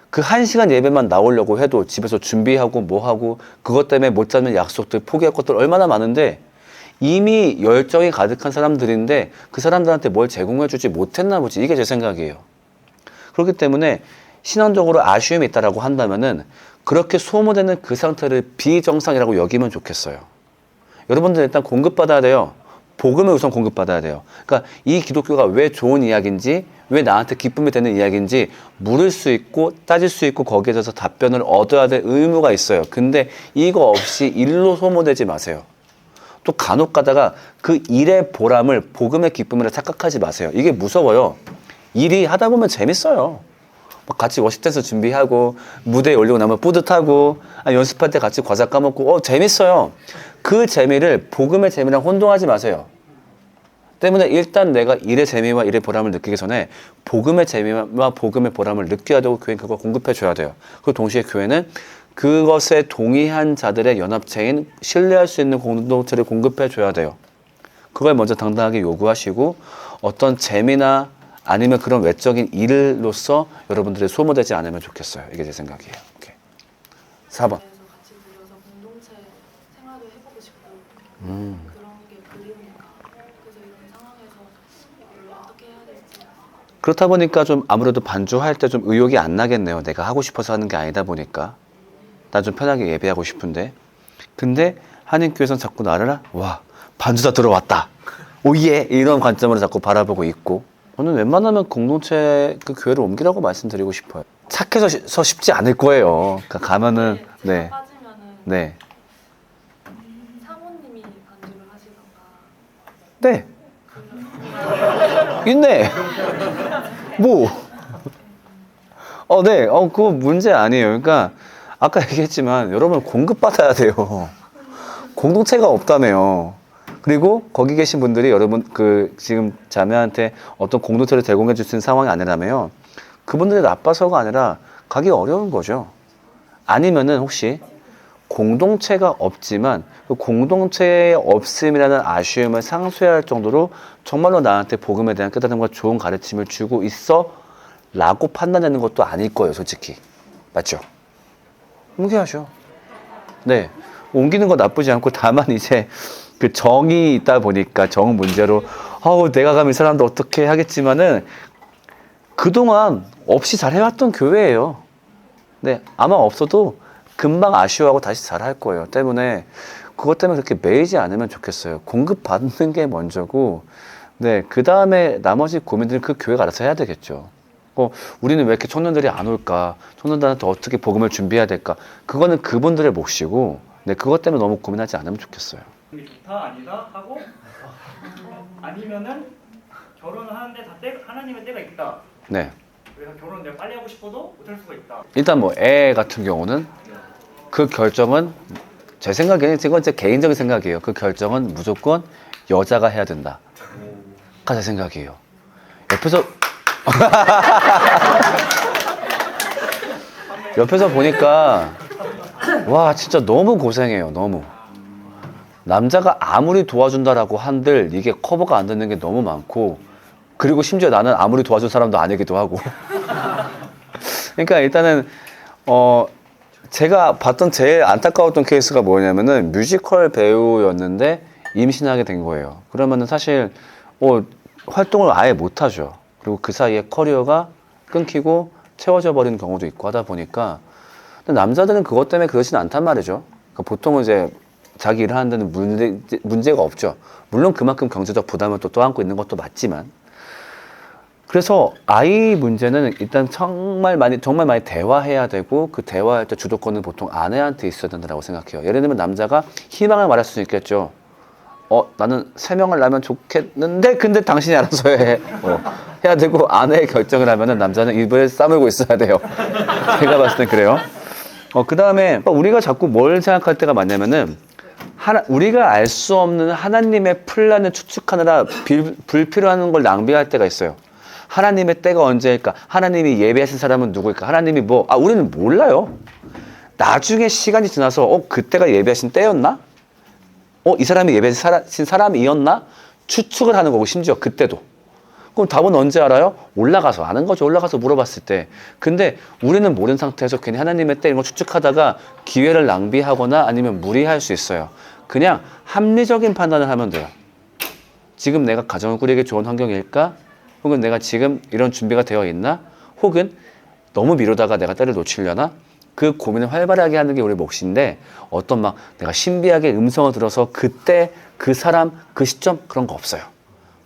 그 1시간 예배만 나오려고 해도 집에서 준비하고 뭐하고 그것 때문에 못 잡는 약속들, 포기할 것들 얼마나 많은데 이미 열정이 가득한 사람들인데 그 사람들한테 뭘 제공해주지 못했나 보지. 이게 제 생각이에요. 그렇기 때문에 신앙적으로 아쉬움이 있다라고 한다면은 그렇게 소모되는 그 상태를 비정상이라고 여기면 좋겠어요. 여러분들 일단 공급받아야 돼요. 복음을 우선 공급받아야 돼요. 그러니까 이 기독교가 왜 좋은 이야기인지, 왜 나한테 기쁨이 되는 이야기인지 물을 수 있고 따질 수 있고 거기에 대해서 답변을 얻어야 될 의무가 있어요. 근데 이거 없이 일로 소모되지 마세요. 또 간혹 가다가 그 일의 보람을 복음의 기쁨이라 착각하지 마세요. 이게 무서워요. 일이 하다 보면 재밌어요. 같이 워십 댄스 준비하고 무대에 올리고 나면 뿌듯하고 연습할 때 같이 과자 까먹고 재밌어요. 그 재미를 복음의 재미랑 혼동하지 마세요. 때문에 일단 내가 일의 재미와 일의 보람을 느끼기 전에 복음의 재미와 복음의 보람을 느껴야 되고 교회는 그걸 공급해 줘야 돼요. 그리고 동시에 교회는 그것에 동의한 자들의 연합체인 신뢰할 수 있는 공동체를 공급해 줘야 돼요. 그걸 먼저 당당하게 요구하시고 어떤 재미나 아니면 그런 외적인 일로서 여러분들이 소모되지 않으면 좋겠어요. 이게 제 생각이에요. 오케이. 4번. 같이 모여서 공동체 생활도 해보고 싶고 그런 게 그리우니까 그래서 이런 상황에서 어떻게 해야 될지. 그렇다 보니까 좀 아무래도 반주할 때 좀 의욕이 안 나겠네요. 내가 하고 싶어서 하는 게 아니다 보니까. 난 좀 편하게 예배하고 싶은데. 근데 한인교회에서는 자꾸 나를 반주자 들어왔다. 오예! 이런 관점으로 자꾸 바라보고 있고. 저는 웬만하면 공동체 그 교회를 옮기라고 말씀드리고 싶어요. 착해서 쉽지 않을 거예요. 그러니까 가면은 네. 빠지면은 네. 사모님이 안주를 하시던가. 네. 있네. 뭐. 네. 그거 문제 아니에요. 그러니까 아까 얘기했지만 여러분 공급받아야 돼요. 공동체가 없다며요. 그리고 거기 계신 분들이 여러분 그 지금 자매한테 어떤 공동체를 제공해 줄 수 있는 상황이 아니라며요. 그분들이 나빠서가 아니라 가기 어려운 거죠. 아니면은 혹시 공동체가 없지만 그 공동체의 없음이라는 아쉬움을 상쇄할 정도로 정말로 나한테 복음에 대한 깨달음과 좋은 가르침을 주고 있어 라고 판단하는 것도 아닐 거예요, 솔직히. 맞죠? 옮겨야죠. 네. 옮기는 거 나쁘지 않고 다만 이제 그 정이 있다 보니까 정 문제로 내가 가면 이 사람도 어떻게 하겠지만은 그동안 없이 잘 해왔던 교회예요. 네. 아마 없어도 금방 아쉬워하고 다시 잘할 거예요. 때문에 그것 때문에 그렇게 매이지 않으면 좋겠어요. 공급받는 게 먼저고 네. 그 다음에 나머지 고민들은 그 교회가 알아서 해야 되겠죠. 우리는 왜 이렇게 청년들이 안 올까? 청년들한테 어떻게 복음을 준비해야 될까? 그거는 그분들의 몫이고 네, 그것 때문에 너무 고민하지 않으면 좋겠어요. 이게 좋다 아니다 하고 아니면은 결혼을 하는데 하나님의 때가 있다. 네. 그래서 결혼을 내가 빨리 하고 싶어도 못할 수가 있다. 일단 뭐 애 같은 경우는 그 결정은 제 생각에는 이건 제 개인적인 생각이에요. 그 결정은 무조건 여자가 해야 된다. 가 제 생각이에요. 옆에서 보니까 와 진짜 너무 고생해요. 너무. 남자가 아무리 도와준다라고 한들 이게 커버가 안 되는 게 너무 많고 그리고 심지어 나는 아무리 도와준 사람도 아니기도 하고 그러니까 일단은 제가 봤던 제일 안타까웠던 케이스가 뭐냐면은 뮤지컬 배우였는데 임신하게 된 거예요. 그러면은 사실 활동을 아예 못 하죠. 그리고 그 사이에 커리어가 끊기고 채워져 버리는 경우도 있고 하다 보니까 근데 남자들은 그것 때문에 그러진 않단 말이죠. 그러니까 보통은 이제 자기 일을 하는 데는 문제가 없죠. 물론 그만큼 경제적 부담을 또 안고 있는 것도 맞지만 그래서 아이 문제는 일단 정말 많이 대화해야 되고 그 대화할 때 주도권은 보통 아내한테 있어야 된다고 생각해요. 예를 들면 남자가 희망을 말할 수 있겠죠. 나는 3명을 낳으면 좋겠는데 근데 당신이 알아서 해야 되고 아내의 결정을 하면은 남자는 입을 싸물고 있어야 돼요. 제가 봤을 땐 그래요. 그 다음에 우리가 자꾸 뭘 생각할 때가 많냐면은 우리가 알 수 없는 하나님의 플랜을 추측하느라 불필요한 걸 낭비할 때가 있어요. 하나님의 때가 언제일까? 하나님이 예배하신 사람은 누구일까? 하나님이 우리는 몰라요. 나중에 시간이 지나서 그때가 예배하신 때였나? 이 사람이 예배하신 사람이었나? 추측을 하는 거고 심지어 그때도. 그럼 답은 언제 알아요? 올라가서 아는 거죠. 올라가서 물어봤을 때. 근데 우리는 모르는 상태에서 괜히 하나님의 때 이런 거 추측하다가 기회를 낭비하거나 아니면 무리할 수 있어요. 그냥 합리적인 판단을 하면 돼요. 지금 내가 가정을 꾸리기 좋은 환경일까? 혹은 내가 지금 이런 준비가 되어 있나? 혹은 너무 미루다가 내가 때를 놓치려나? 그 고민을 활발하게 하는 게 우리 몫인데 내가 신비하게 음성을 들어서 그때 그 사람 그 시점 그런 거 없어요.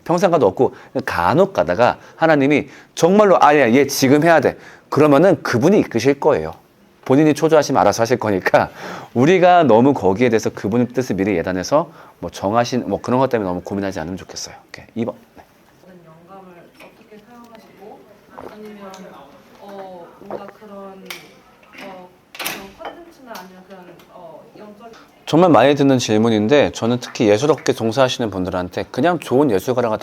평생 가도 없고 간혹 가다가 하나님이 정말로 얘 지금 해야 돼. 그러면은 그분이 이끄실 거예요. 본인이 초조하시면 알아서 하실 거니까 우리가 너무 거기에 대해서 그분의 뜻을 미리 예단해서 정하신 그런 것 때문에 너무 고민하지 않으면 좋겠어요. 오케이. 2번. 영감을 어떻게 사용하시고 아니면 뭔가 그런 컨텐츠나 아니면 그런 영적 정말 많이 듣는 질문인데 저는 특히 예술업계 종사하시는 분들한테 그냥 좋은 예술가가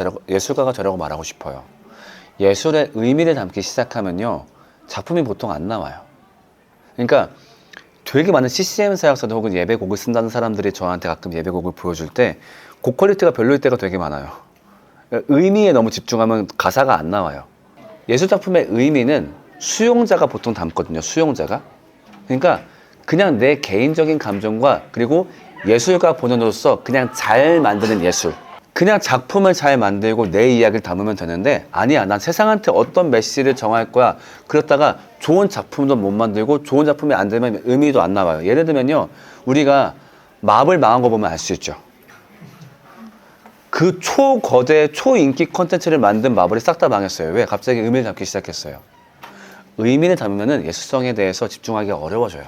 되라고 말하고 싶어요. 예술의 의미를 담기 시작하면요. 작품이 보통 안 나와요. 그러니까 되게 많은 CCM 사역사들 혹은 예배곡을 쓴다는 사람들이 저한테 가끔 예배곡을 보여줄 때 곡 퀄리티가 별로일 때가 되게 많아요. 의미에 너무 집중하면 가사가 안 나와요. 예술작품의 의미는 수용자가 보통 담거든요. 수용자가. 그러니까 그냥 내 개인적인 감정과 그리고 예술가 본연으로서 그냥 잘 만드는 예술. 그냥 작품을 잘 만들고 내 이야기를 담으면 되는데 아니야 난 세상한테 어떤 메시지를 정할 거야. 그렇다가 좋은 작품도 못 만들고 좋은 작품이 안 되면 의미도 안 나와요. 예를 들면요. 우리가 마블 망한 거 보면 알 수 있죠. 그 초거대 초인기 콘텐츠를 만든 마블이 싹 다 망했어요. 왜? 갑자기 의미를 담기 시작했어요. 의미를 담으면은 예술성에 대해서 집중하기가 어려워져요.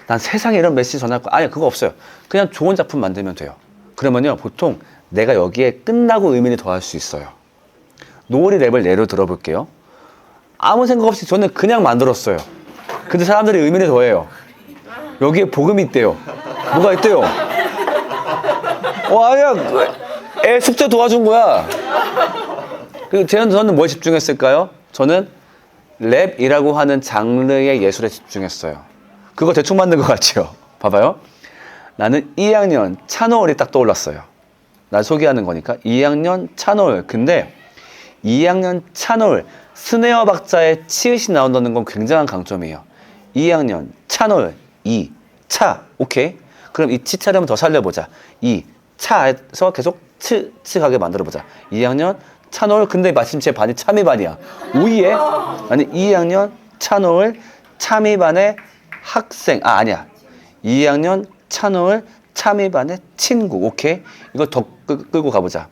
난 세상에 이런 메시지 전할 거 아니 그거 없어요. 그냥 좋은 작품 만들면 돼요. 그러면요 보통 내가 여기에 끝나고 의미를 더할 수 있어요. 노을이 랩을 예로 들어볼게요. 아무 생각 없이 저는 그냥 만들었어요. 근데 사람들이 의미를 더해요. 여기에 복음이 있대요. 뭐가 있대요? 아니야 애 숙제 도와준 거야. 저는 뭐에 집중했을까요? 저는 랩이라고 하는 장르의 예술에 집중했어요. 그거 대충 만든 것 같죠? 봐봐요. 나는 2학년 찬호월이 딱 떠올랐어요. 날 소개하는 거니까 2학년 찬호월. 근데 2학년 찬호월 스네어 박자에 치읓이 나온다는 건 굉장한 강점이에요. 2학년 찬호월 2 차 오케이. 그럼 이 치차를 더 살려보자. 2 차에서 계속 치 가게 만들어보자. 2학년 찬호월 근데 마침 제 반이 참이반이야. 오이에 아니 2학년 찬호월 참이반의 학생 아니야 2학년 찬호월 참이반의 친구. 오케이 이거 더 끌고 가보자.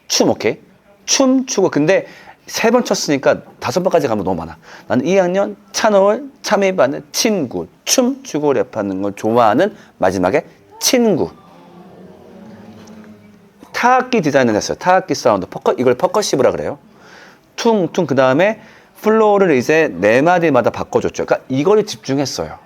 춤 오케이 춤 추고 근데 3번 쳤으니까 5번까지 가면 너무 많아. 나는 2학년 찬호월 참이반의 친구 춤 추고 랩하는 걸 좋아하는 마지막에 친구. 타악기 디자인을 했어요. 타악기 사운드 이걸 퍼커시브라 그래요. 퉁퉁 그 다음에 플로우를 이제 4마디마다 바꿔줬죠. 그러니까 이거를 집중했어요.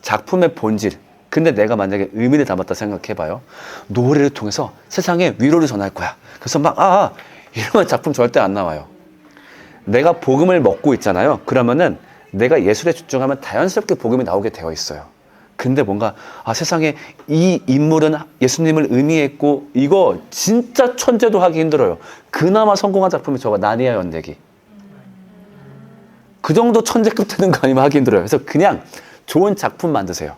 작품의 본질. 근데 내가 만약에 의미를 담았다 생각해봐요. 노래를 통해서 세상에 위로를 전할 거야. 그래서 막 이러면 작품 절대 안 나와요. 내가 복음을 먹고 있잖아요. 그러면은 내가 예술에 집중하면 자연스럽게 복음이 나오게 되어 있어요. 근데 뭔가 세상에 이 인물은 예수님을 의미했고 이거 진짜 천재도 하기 힘들어요. 그나마 성공한 작품이 저거 나니아 연대기. 그 정도 천재급 되는 거 아니면 하기 힘들어요. 그래서 그냥 좋은 작품 만드세요.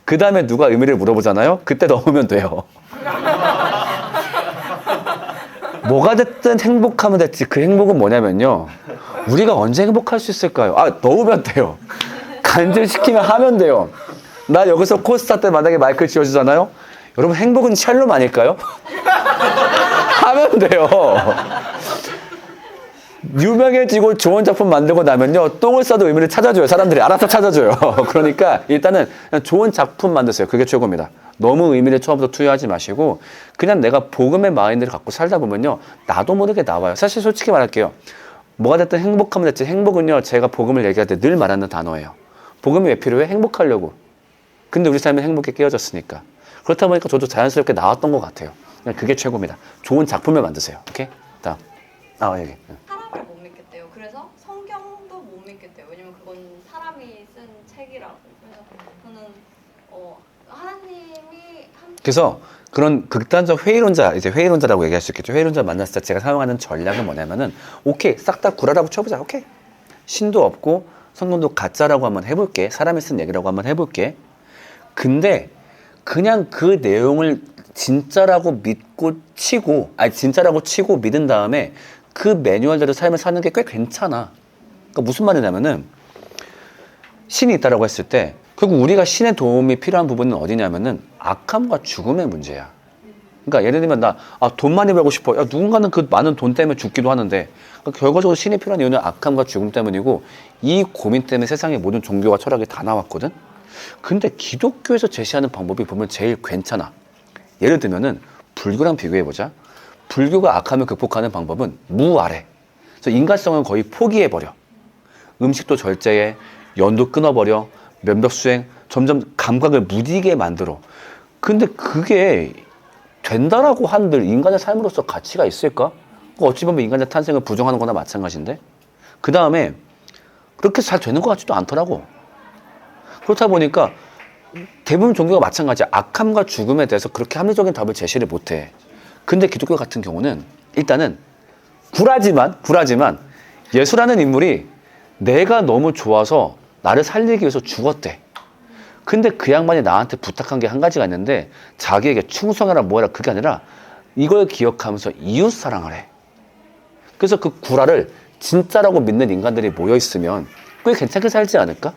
그 다음에 누가 의미를 물어보잖아요. 그때 넣으면 돼요. 뭐가 됐든 행복하면 됐지. 그 행복은 뭐냐면요. 우리가 언제 행복할 수 있을까요? 넣으면 돼요. 간질시키면 하면 돼요. 나 여기서 코스타 때 만약에 마이크를 지어주잖아요. 여러분 행복은 샬롬 아닐까요? 하면 돼요. 유명해지고 좋은 작품 만들고 나면요. 똥을 싸도 의미를 찾아줘요. 사람들이 알아서 찾아줘요. 그러니까 일단은 그냥 좋은 작품 만드세요. 그게 최고입니다. 너무 의미를 처음부터 투여하지 마시고 그냥 내가 복음의 마인드를 갖고 살다 보면요. 나도 모르게 나와요. 사실 솔직히 말할게요. 뭐가 됐든 행복하면 됐지. 행복은요. 제가 복음을 얘기할 때 늘 말하는 단어예요. 복음이 왜 필요해? 행복하려고. 근데 우리 삶은 행복에 깨어졌으니까. 그렇다 보니까 저도 자연스럽게 나왔던 것 같아요. 그냥 그게 최고입니다. 좋은 작품을 만드세요. 오케이? 다음. 여기. 사람을 못 믿겠대요. 그래서 성경도 못 믿겠대요. 왜냐면 그건 사람이 쓴 책이라고. 그래서 저는 하나님이 그래서 그런 극단적 회의론자라고 얘기할 수 있겠죠. 회의론자 만났을 때 제가 사용하는 전략은 뭐냐면은 오케이 싹 다 구라라고 쳐보자. 오케이 신도 없고 성경도 가짜라고 한번 해볼게. 사람이 쓴 얘기라고 한번 해볼게. 근데 그냥 그 내용을 진짜라고 믿고 치고 진짜라고 치고 믿은 다음에 그 매뉴얼대로 삶을 사는 게 꽤 괜찮아. 그러니까 무슨 말이냐면은 신이 있다라고 했을 때 결국 우리가 신의 도움이 필요한 부분은 어디냐면은 악함과 죽음의 문제야. 그러니까 예를 들면 나 돈 많이 벌고 싶어. 누군가는 그 많은 돈 때문에 죽기도 하는데 그러니까 결과적으로 신이 필요한 이유는 악함과 죽음 때문이고 이 고민 때문에 세상의 모든 종교와 철학이 다 나왔거든. 근데 기독교에서 제시하는 방법이 보면 제일 괜찮아. 예를 들면은 불교랑 비교해보자. 불교가 악함을 극복하는 방법은 무아래. 그래서 인간성은 거의 포기해버려. 음식도 절제해. 연도 끊어버려. 면벽수행. 점점 감각을 무디게 만들어. 근데 그게 된다라고 한들 인간의 삶으로서 가치가 있을까? 어찌 보면 인간의 탄생을 부정하는 거나 마찬가지인데. 그 다음에 그렇게 잘 되는 것 같지도 않더라고. 그렇다 보니까 대부분 종교가 마찬가지야. 악함과 죽음에 대해서 그렇게 합리적인 답을 제시를 못해. 근데 기독교 같은 경우는 일단은 굴하지만 예수라는 인물이 내가 너무 좋아서 나를 살리기 위해서 죽었대. 근데 그 양반이 나한테 부탁한 게 한 가지가 있는데 자기에게 충성해라 뭐해라 그게 아니라 이걸 기억하면서 이웃 사랑을 해. 그래서 그 구라를 진짜라고 믿는 인간들이 모여있으면 꽤 괜찮게 살지 않을까?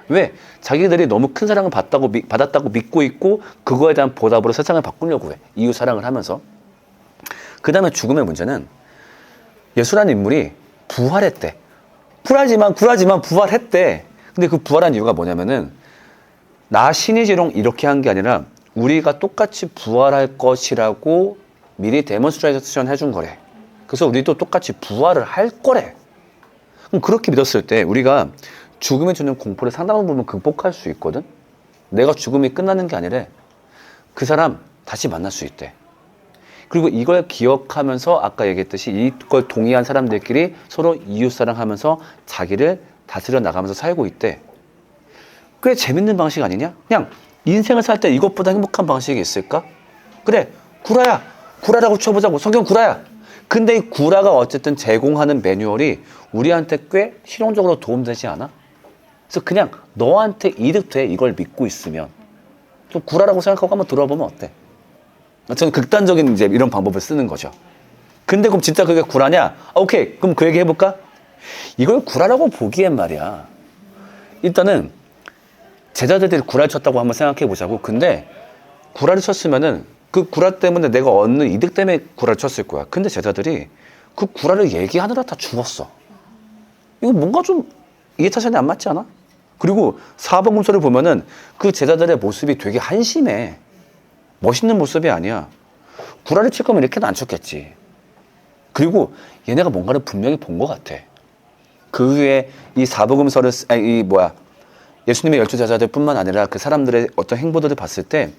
왜? 자기들이 너무 큰 사랑을 받았다고 믿고 있고 그거에 대한 보답으로 세상을 바꾸려고 해. 이웃 사랑을 하면서. 그 다음에 죽음의 문제는 예수라는 인물이 부활했대. 쿨하지만 부활했대. 근데 그 부활한 이유가 뭐냐면은 나 신이지롱 이렇게 한 게 아니라 우리가 똑같이 부활할 것이라고 미리 데몬스트레이션 해준 거래. 그래서 우리도 똑같이 부활을 할 거래. 그럼 그렇게 믿었을 때 우리가 죽음이 주는 공포를 상당한 부분 극복할 수 있거든. 내가 죽음이 끝나는 게 아니라 그 사람 다시 만날 수 있대. 그리고 이걸 기억하면서 아까 얘기했듯이 이걸 동의한 사람들끼리 서로 이웃사랑하면서 자기를 다스려 나가면서 살고 있대. 꽤 재밌는 방식 아니냐? 그냥 인생을 살 때 이것보다 행복한 방식이 있을까? 그래, 구라야. 구라라고 쳐보자고. 성경 구라야. 근데 이 구라가 어쨌든 제공하는 매뉴얼이 우리한테 꽤 실용적으로 도움되지 않아? 그래서 그냥 너한테 이득돼. 이걸 믿고 있으면. 좀 구라라고 생각하고 한번 들어보면 어때? 저는 극단적인 이제 이런 방법을 쓰는 거죠. 근데 그럼 진짜 그게 구라냐? 오케이. 그럼 그 얘기 해볼까? 이걸 구라라고 보기엔 말이야. 일단은 제자들이 구라를 쳤다고 한번 생각해 보자고. 근데 구라를 쳤으면은 그 구라 때문에 내가 얻는 이득 때문에 구라를 쳤을 거야. 근데 제자들이 그 구라를 얘기하느라 다 죽었어. 이거 뭔가 좀 이해타산이 안 맞지 않아? 그리고 사복음서를 보면은 그 제자들의 모습이 되게 한심해. 멋있는 모습이 아니야. 구라를 칠 거면 이렇게는 안 쳤겠지. 그리고 얘네가 뭔가를 분명히 본 것 같아. 그 후에 이 사복음서를 예수님의 12제자들 뿐만 아니라 그 사람들의 어떤 행보들을 봤을 때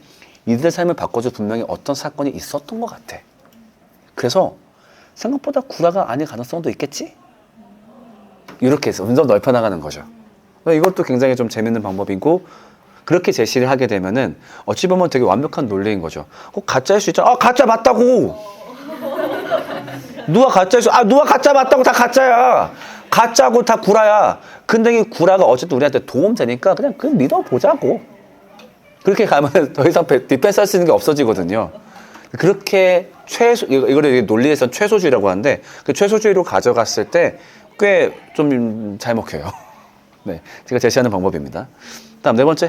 이들의 삶을 바꿔줄 분명히 어떤 사건이 있었던 것 같아. 그래서 생각보다 구라가 아닐 가능성도 있겠지? 이렇게 해서 점점 넓혀나가는 거죠. 이것도 굉장히 좀 재밌는 방법이고, 그렇게 제시를 하게 되면은 어찌 보면 되게 완벽한 논리인 거죠. 가짜일 수 있잖아. 가짜 맞다고. 누가 가짜일 수? 누가 가짜 맞다고. 다 가짜야. 가짜고 다 구라야. 근데 이 구라가 어쨌든 우리한테 도움되니까 그냥 믿어보자고. 그렇게 가면 더 이상 디펜스 할 수 있는 게 없어지거든요. 그렇게 이거를 논리에서는 최소주의라고 하는데, 그 최소주의로 가져갔을 때 꽤 좀 잘 먹혀요. 네, 제가 제시하는 방법입니다. 다음 네 번째.